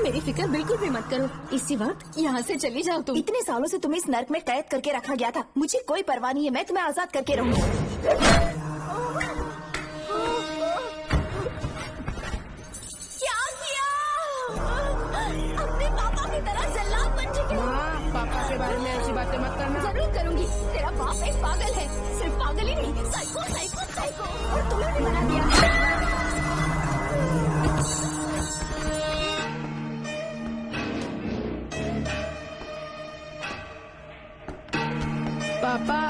मेरी फिक्र बिल्कुल भी मत करो, इसी वक्त यहाँ से चली जाओ तुम। इतने सालों से तुम्हें इस नर्क में कैद करके रखा गया था, मुझे कोई परवाह नहीं है, मैं तुम्हें आजाद करके रहूंगी। पापा के बारे में ऐसी बातें मत करना। जरूर करूंगी। तेरा बाप एक पागल है, सिर्फ पागल ही नहीं, साइको साइको साइको। और तुम्हें भी बना दिया। पापा,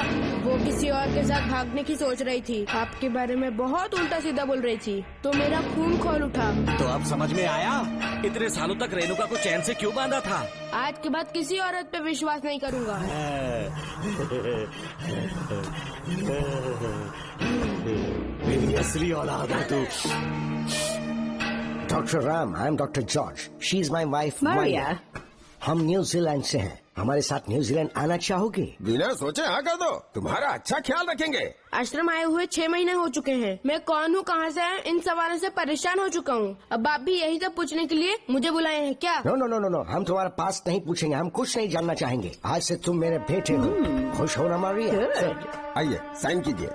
वो किसी और के साथ भागने की सोच रही थी, आपके बारे में बहुत उल्टा सीधा बोल रही थी, तो मेरा खून खोल उठा। तो अब समझ में आया इतने सालों तक रेणुका को चैन से क्यों बांधा था। आज के बाद किसी औरत पे विश्वास नहीं करूंगा। मेरी असली औलाद है तू। Doctor Ram, I am doctor George, she is my wife Maria. हम न्यूजीलैंड से हैं, हमारे साथ न्यूजीलैंड आना चाहोगे? बिना सोचे हाँ कर दो, तुम्हारा अच्छा ख्याल रखेंगे। आश्रम आए हुए 6 महीने हो चुके हैं। मैं कौन हूँ, कहाँ से आया, इन सवालों से परेशान हो चुका हूँ। अब आप भी यही सब पूछने के लिए मुझे बुलाए हैं क्या? No no no no no, हम तुम्हारा पास नहीं पूछेंगे, हम कुछ नहीं जानना चाहेंगे। आज से तुम मेरे बेटे हो। खुश हो ना मारिया? आइए साइन कीजिए।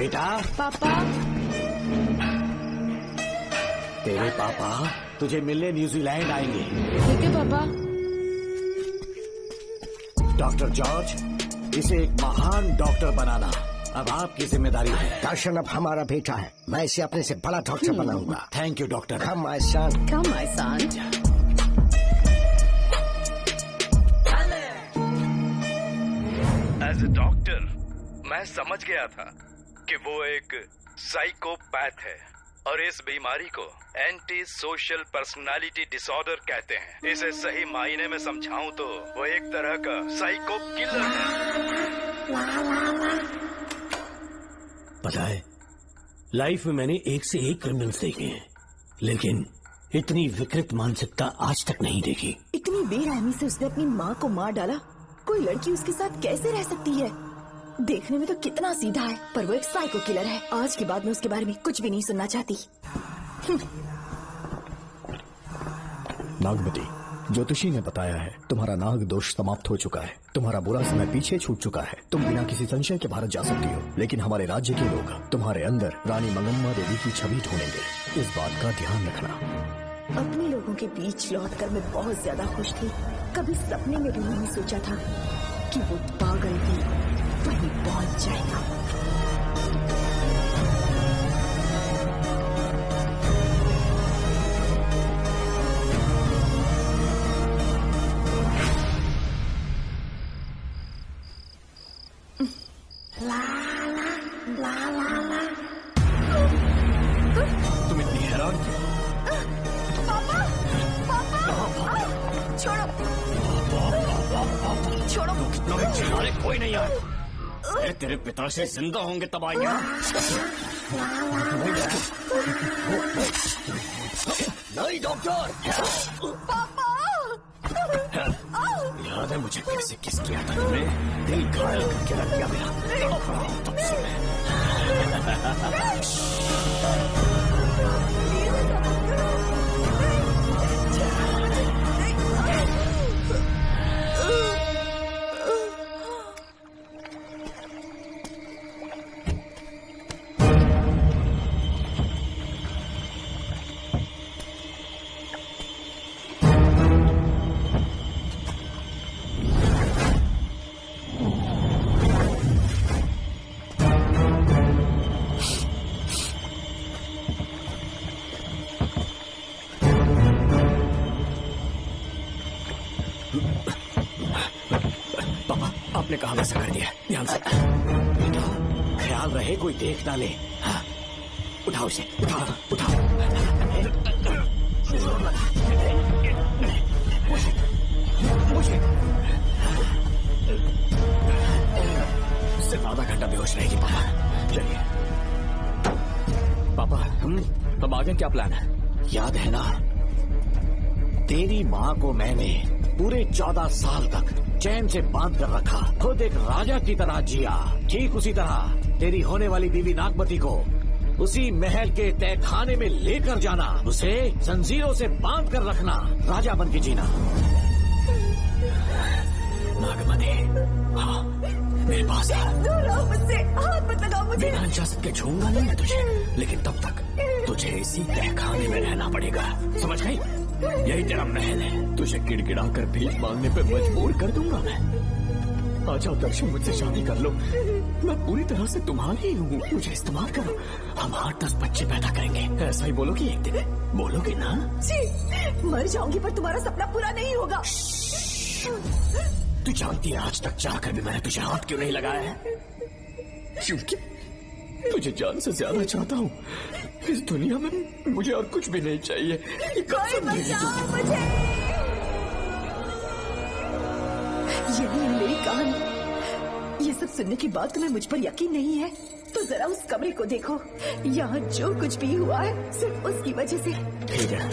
बेटा। पापा। तेरे पापा तुझे मिलने न्यूजीलैंड आएंगे। ठीक है पापा। डॉक्टर जॉर्ज, इसे एक महान डॉक्टर बनाना अब आपकी जिम्मेदारी है। दर्शन अब हमारा बेटा है, मैं इसे अपने से बड़ा डॉक्टर बनाऊंगा। Thank you doctor. Come my son. Come my son. As a doctor मैं समझ गया था कि वो एक साइकोपैथ है और इस बीमारी को एंटी सोशल पर्सनालिटी डिसऑर्डर कहते हैं। इसे सही मायने में समझाऊं तो वो एक तरह का साइको किलर है। पता है, लाइफ में मैंने एक से एक क्रिमिनल्स देखे हैं, लेकिन इतनी विकृत मानसिकता आज तक नहीं देखी। इतनी बेरहमी से उसने अपनी माँ को मार डाला। कोई लड़की उसके साथ कैसे रह सकती है? देखने में तो कितना सीधा है, पर वो एक साइको किलर है। आज के बाद मैं उसके बारे में कुछ भी नहीं सुनना चाहती। नागमती, ज्योतिषी ने बताया है तुम्हारा नाग दोष समाप्त हो चुका है, तुम्हारा बुरा समय पीछे छूट चुका है, तुम बिना किसी संशय के भारत जा सकती हो। लेकिन हमारे राज्य के लोग तुम्हारे अंदर रानी मंगम्मा देवी की छवि ढूंढेंगे, इस बात का ध्यान रखना। अपने लोगों के बीच लौटकर मैं बहुत ज्यादा खुश थी। कभी सपने में भी नहीं सोचा था कि वो पागल भी वहीं पहुंच जाएगा। तुम इतनी हैरान क्यों? छोड़ो। अरे कोई नहीं यार, अरे तेरे पिता से जिंदा होंगे तब आएंगे। नहीं डॉक्टर। याद है मुझे कैसे किस किया था तुमने? दिल घायल करके रख दिया मेरा। तब से आपने कहा वैसा कर दिया, ध्यान से। बेटा ख्याल रहे कोई देख ना ले। हाँ, उठाओ इसे, उठाओ उठाओ। सिर्फ आधा घंटा बेहोश रहेगी पापा। चलिए पापा, अब आगे क्या प्लान है? याद है ना, तेरी माँ को मैंने पूरे 14 साल तक चैन से बांध कर रखा, खुद एक राजा की तरह जिया। ठीक उसी तरह तेरी होने वाली बीवी नागमती को उसी महल के तहखाने में लेकर जाना, उसे जंजीरों से बांध कर रखना, राजा बन के जीना। नागमती, हाँ मेरे पास मुझसे हाथ मत लगाओ मुझे। बिना इजाजत के छूंगा नहीं मैं तुझे, लेकिन तब तक तुझे इसी तहखाने में रहना पड़ेगा, समझ गई? यही तेरा महल है, तुझे गिड़गिड़ा कर भीख मांगने पे मजबूर कर दूंगा मैं। आ जाओ दर्शन, मुझसे शादी कर लो, मैं पूरी तरह से तुम्हारी ही हूँ, मुझे इस्तेमाल करो। हम 8-10 बच्चे पैदा करेंगे, ऐसा ही बोलोगी एक दिन? बोलोगी ना? जी, मर जाऊंगी पर तुम्हारा सपना पूरा नहीं होगा। तू जानती है आज तक चाहकर भी मैंने तुझे हाथ क्यों नहीं लगाया है? क्योंकि तुझे जान से ज्यादा चाहता हूँ। इस दुनिया में मुझे और कुछ भी नहीं चाहिए। कोई बचाओ मुझे। यही है मेरी कहानी। ये सब सुनने के बाद तुम्हें मुझ पर यकीन नहीं है तो जरा उस कमरे को देखो। यहाँ जो कुछ भी हुआ है सिर्फ उसकी वजह से। ठीक है,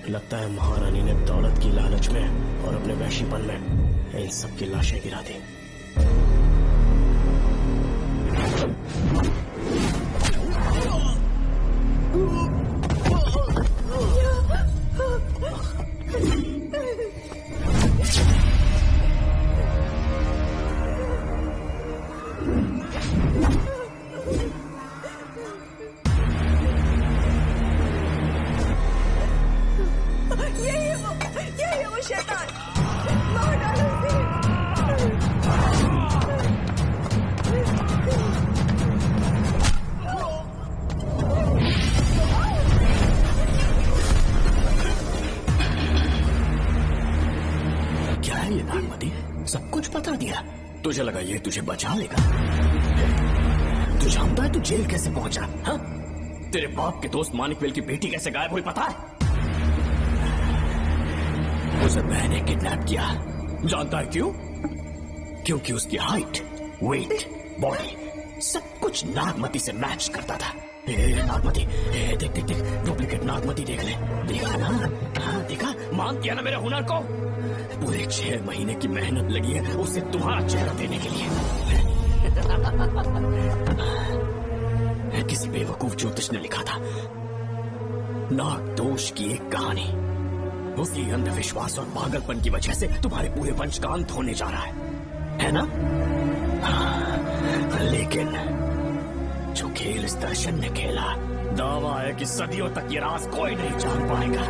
लगता है महारानी ने दौलत की लालच में और अपने वैशीपन में इन सब की लाशें गिरा दी। यही है वो शैतान। मार डालो उसे। क्या है ये नागमती? सब कुछ बता दिया? तुझे लगा ये तुझे बचा लेगा? तू जानता है तू जेल कैसे पहुंचा? हाँ? तेरे बाप के दोस्त मानिकवेल की बेटी कैसे गायब हुई पता है? उसे मैंने किडनैप किया। जानता है क्यों? क्योंकि उसकी हाइट, वेट, बॉडी सब कुछ नागमती से मैच करता था। नागमती, देख देख देख, डुप्लीकेट नागमती देख ले। देखा ना? हाँ देखा, मान दिया ना मेरे हुनर को। पूरे 6 महीने की मेहनत लगी है उसे तुम्हारा चेहरा देने के लिए। किसी बेवकूफ ज्योतिष ने लिखा था, नाग दोष की एक कहानी। उसी अंधविश्वास और पागलपन की वजह से तुम्हारे पूरे वंश का अंत होने जा रहा है ना? लेकिन जो खेल इस दर्शन ने खेला, दावा है कि सदियों तक ये राज कोई नहीं जान पाएगा।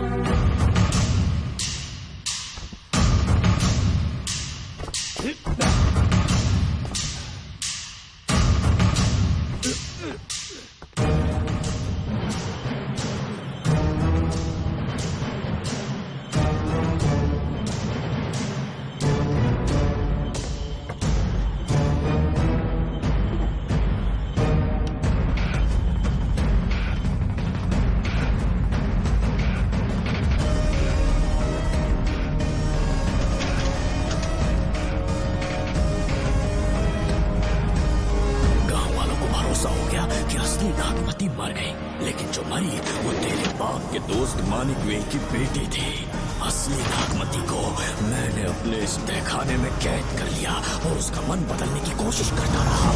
की बेटी थी। असली नागमती को मैंने अपने इस तहखाने में कैद कर लिया और उसका मन बदलने की कोशिश करता रहा।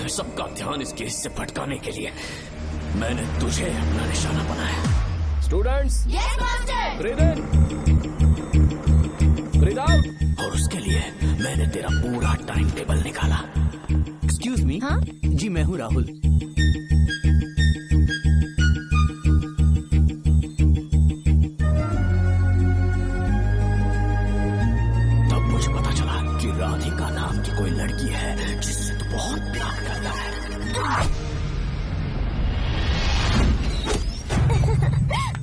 सबका ध्यान इस केस से भटकाने के लिए मैंने तुझे अपना निशाना बनाया। Students, yes master. ब्रीथ इन, ब्रीथ आउट। और उसके लिए मैंने तेरा पूरा टाइम टेबल निकाला। Excuse me. हाँ? जी मैं हूँ राहुल। तब मुझे पता चला कि राधिका नाम की कोई लड़की है जिससे तू बहुत प्यार करता है।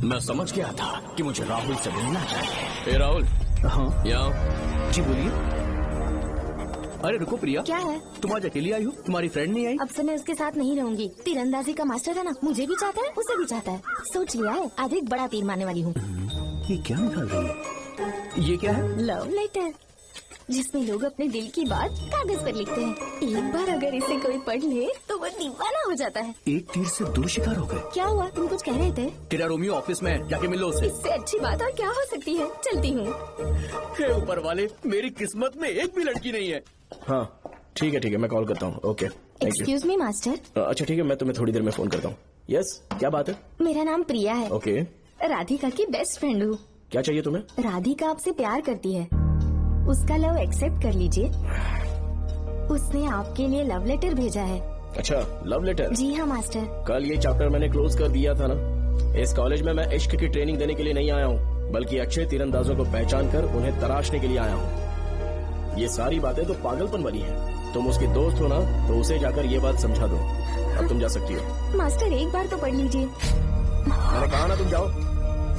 मैं समझ गया था कि मुझे राहुल से मिलना चाहिए। राहुल। हाँ यहाँ। जी बोलिए। अरे रुको प्रिया, क्या है? तुम आज अकेली आई हो? तुम्हारी फ्रेंड नहीं आई? अब से मैं उसके साथ नहीं रहूंगी। तीरंदाजी का मास्टर है ना, मुझे भी चाहता है, उसे भी चाहता है। सोच लिया है, आज एक बड़ा तीर मारने वाली हूँ। ये क्या निकाल रही है? ये क्या है? लव लेटर, जिसमें लोग अपने दिल की बात कागज पर लिखते हैं। एक बार अगर इसे कोई पढ़ ले तो वो दीवाना हो जाता है। एक तीर से 2 शिकार हो गए। क्या हुआ? तुम कुछ कह रहे थे? तेरा रोमियो ऑफिस में, जाके मिलो उससे। इससे अच्छी बात और क्या हो सकती है? चलती हूँ। हे ऊपर वाले, मेरी किस्मत में एक भी लड़की नहीं है। हाँ ठीक है, मैं कॉल करता हूँ। Okay, excuse me master. अच्छा ठीक है, मैं तुम्हें थोड़ी देर में फोन करता हूँ। यस, क्या बात है? मेरा नाम प्रिया है। ओके। राधिका की बेस्ट फ्रेंड हूँ। क्या चाहिए तुम्हें? राधिका आपसे प्यार करती है, उसका लव एक्सेप्ट कर लीजिए। उसने आपके लिए लव लेटर भेजा है। अच्छा, लव लेटर? जी हाँ मास्टर। कल ये चैप्टर मैंने क्लोज कर दिया था ना। इस कॉलेज में मैं इश्क की ट्रेनिंग देने के लिए नहीं आया हूँ, बल्कि अच्छे तीरंदाजों को पहचान कर उन्हें तराशने के लिए आया हूँ। ये सारी बातें तो पागलपन वाली हैं। तुम उसकी दोस्त हो ना, तो उसे जाकर ये बात समझा दो। अब तुम जा सकती हो। मास्टर एक बार तो पढ़ लीजिए। मैंने कहा ना, तुम जाओ।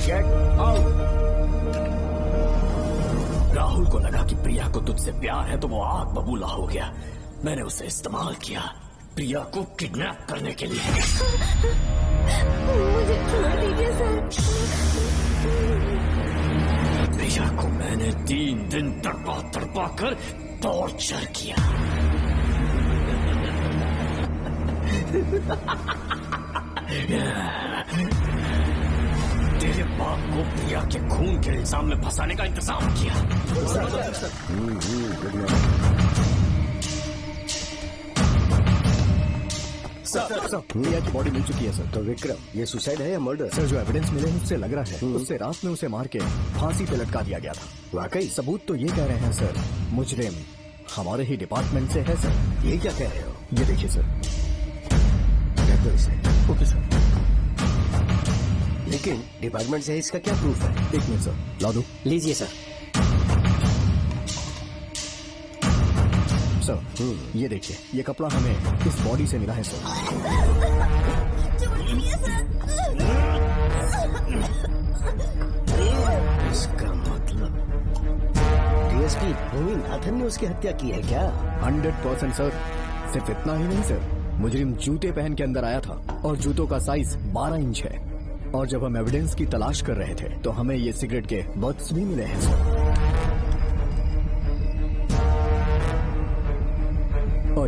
Get out. राहुल को लगा कि प्रिया को तुझसे प्यार है तो वो आग बबूला हो गया। मैंने उसे इस्तेमाल किया प्रिया को किडनैप करने के लिए। मुझे छोड़ दीजिए सर। प्रिया को मैंने 3 दिन तड़पा कर टॉर्चर किया। तेरे बाप को प्रिया के खून के इल्जाम में फंसाने का इंतजाम किया। सर, प्रिया की बॉडी मिल चुकी है सर। तो विक्रम, ये सुसाइड है या मर्डर? सर, जो एविडेंस मिले हैं उससे लग रहा है उससे रात में उसे मार के फांसी पे लटका दिया गया था। वाकई सबूत तो ये कह रहे हैं सर, मुजरिम हमारे ही डिपार्टमेंट से है सर। ये क्या कह रहे हो? ये देखिए सर। Okay sir. लेकिन डिपार्टमेंट से इसका क्या प्रूफ है? 1 मिनट सर, ला दो। लीजिए सर। सर, ये देखिए, ये कपड़ा हमें इस बॉडी से मिला है सर। इसका मतलब डीएसपी भूमिनाथन ने उसकी हत्या की है क्या? 100% सर। सिर्फ इतना ही नहीं सर, मुजरिम जूते पहन के अंदर आया था और जूतों का साइज 12 इंच है। और जब हम एविडेंस की तलाश कर रहे थे तो हमें ये सिगरेट के बट्स भी मिले हैं सर।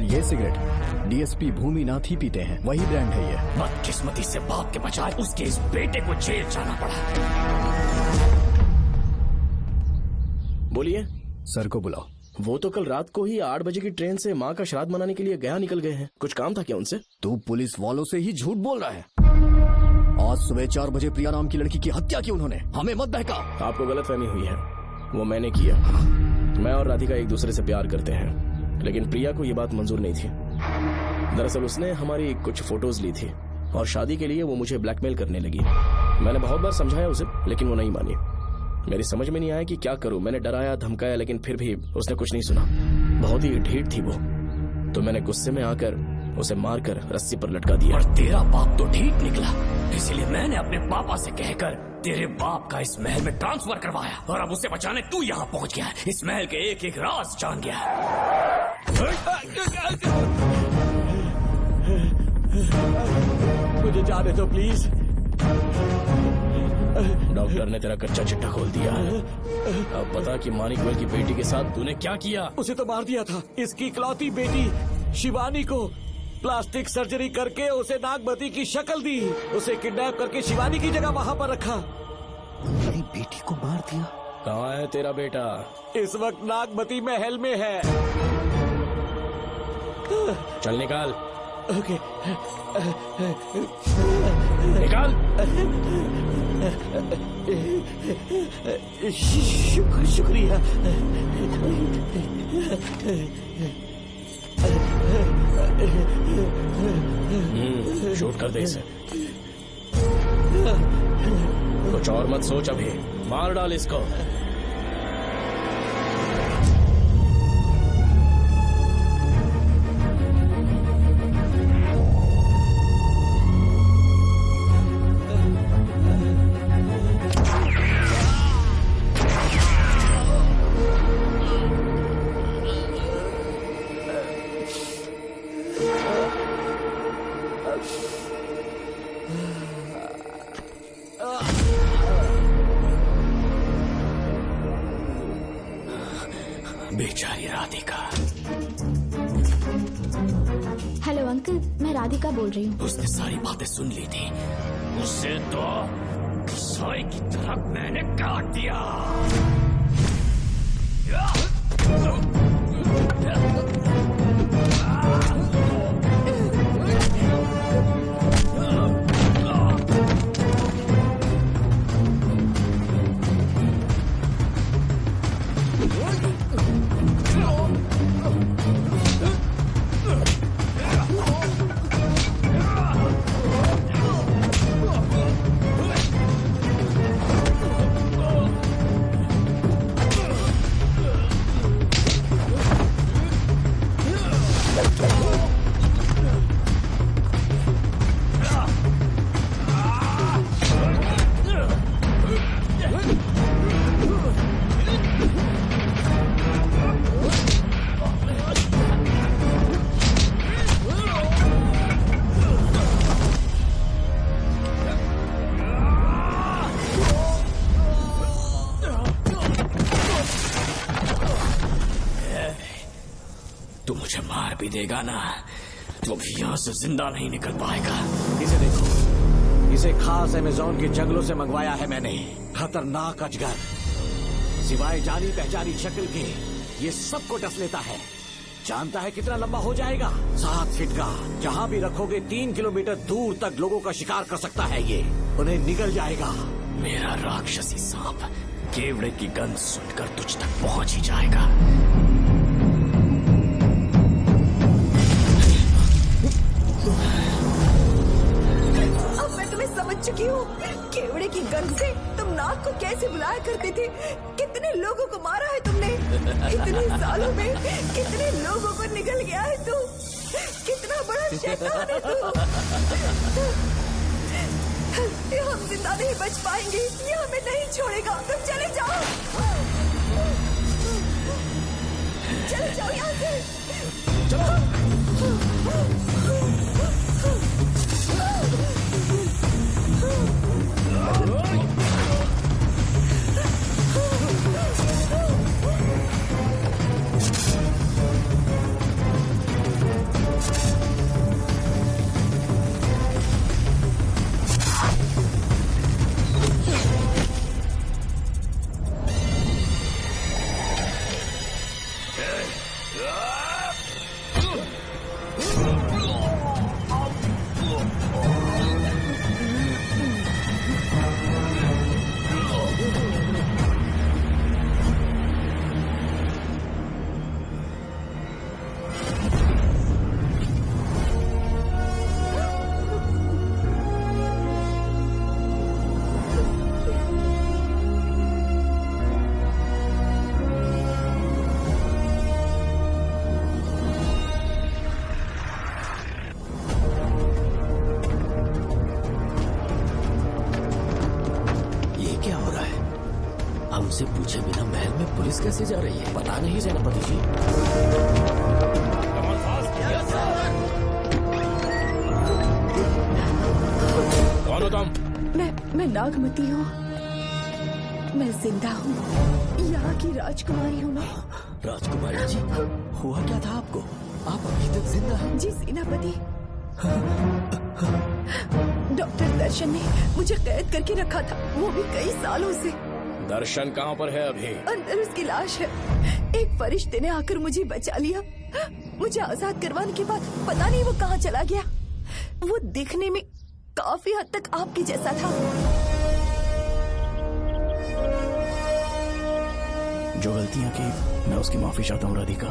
और ये सिगरेट डीएसपी भूमिनाथ ही पीते हैं, वही ब्रांड है ये। बदकिस्मती से बाप के बजाय उसके इस बेटे को जेल जाना पड़ा। बोलिए। सर को बुलाओ। वो तो कल रात को ही 8 बजे की ट्रेन से माँ का श्राद्ध मनाने के लिए गया निकल गए हैं। कुछ काम था क्या उनसे? तू पुलिस वालों से ही झूठ बोल रहा है। आज सुबह 4 बजे प्रिया नाम की लड़की की हत्या की उन्होंने, हमें मत बहका। आपको गलतफहमी हुई है, वो मैंने किया। मैं और राधिका एक दूसरे से प्यार करते हैं, लेकिन प्रिया को ये बात मंजूर नहीं थी। दरअसल उसने हमारी कुछ फोटोज ली थी और शादी के लिए वो मुझे ब्लैकमेल करने लगी। मैंने बहुत बार समझाया उसे, लेकिन वो नहीं मानी। मेरी समझ में नहीं आया कि क्या करूं। मैंने डराया धमकाया, लेकिन फिर भी उसने कुछ नहीं सुना। बहुत ही ढीठ थी वो, तो मैंने गुस्से में आकर उसे मारकर रस्सी पर लटका दिया। और तेरा बाप तो ठीक निकला, इसीलिए मैंने अपने पापा से कहकर तेरे बाप का इस महल में ट्रांसफर करवाया, और अब उसे बचाने तू यहाँ पहुँच गया है। इस महल के एक एक राज जान गया है। मुझे जाने दो प्लीज। डॉक्टर ने तेरा कच्चा चिट्ठा खोल दिया है। अब बता कि मानिकवेल की बेटी के साथ तूने क्या किया? उसे तो मार दिया था। इसकी इकलौती बेटी शिवानी को प्लास्टिक सर्जरी करके उसे नागमती की शक्ल दी। उसे किडनैप करके शिवानी की जगह वहाँ पर रखा। मेरी बेटी को मार दिया? कहाँ है तेरा बेटा? इस वक्त नागमती महल में है। चल निकाल। ओके। निकाल। शुक्रिया। शूट कर दे इसे। कुछ और मत सोच, अभी मार डाल इसको। बेचारी राधिका। हेलो अंकल, मैं राधिका बोल रही हूँ। उसने सारी बातें सुन ली थी। उसे तो कसाई की तरह मैंने काट दिया। तू मुझे मार भी देगा ना, तो भी यहाँ से जिंदा नहीं निकल पाएगा। इसे देखो, इसे खास अमेज़न के जंगलों से मंगवाया है मैंने। खतरनाक अजगर, सिवाय जानी पहचानी शक्ल के ये सबको डस लेता है। जानता है कितना लंबा हो जाएगा? 7 फीट का। जहाँ भी रखोगे 3 किलोमीटर दूर तक लोगों का शिकार कर सकता है ये। उन्हें निगल जाएगा। मेरा राक्षसी सांप केवड़े की गंध सुनकर तुझ तक पहुँच ही जाएगा। अब मैं तुम्हें समझ चुकी हूँ। केवड़े की गंध से तुम नाग को कैसे बुलाया करते थे। कितने लोगों को मारा है तुमने। इतने सालों में कितने लोगों को निगल गया है तू। कितना बड़ा शैतान है तू। हम जिंदा नहीं बच पाएंगे। ये हमें नहीं छोड़ेगा। तुम चले जाओ, चले जाओ यहाँ से। मुझसे पूछे बिना महल में पुलिस कैसे जा रही है? पता नहीं सेनापति जी। कौन हो तुम? मैं नागमती हूँ। मैं जिंदा हूँ। यहाँ की राजकुमारी हूँ मैं। राजकुमारी जी, हुआ क्या था आपको? आप अभी तक जिंदा हैं? जी सेनापति। डॉक्टर दर्शन ने मुझे कैद करके रखा था, वो भी कई सालों से। दर्शन कहाँ पर है अभी? अंदर उसकी लाश है। एक फरिश्ते ने आकर मुझे बचा लिया। मुझे आजाद करवाने के बाद पता नहीं वो कहाँ चला गया। वो दिखने में काफी हद तक आपके जैसा था। जो गलतियां की मैं उसकी माफी चाहता हूँ राधिका।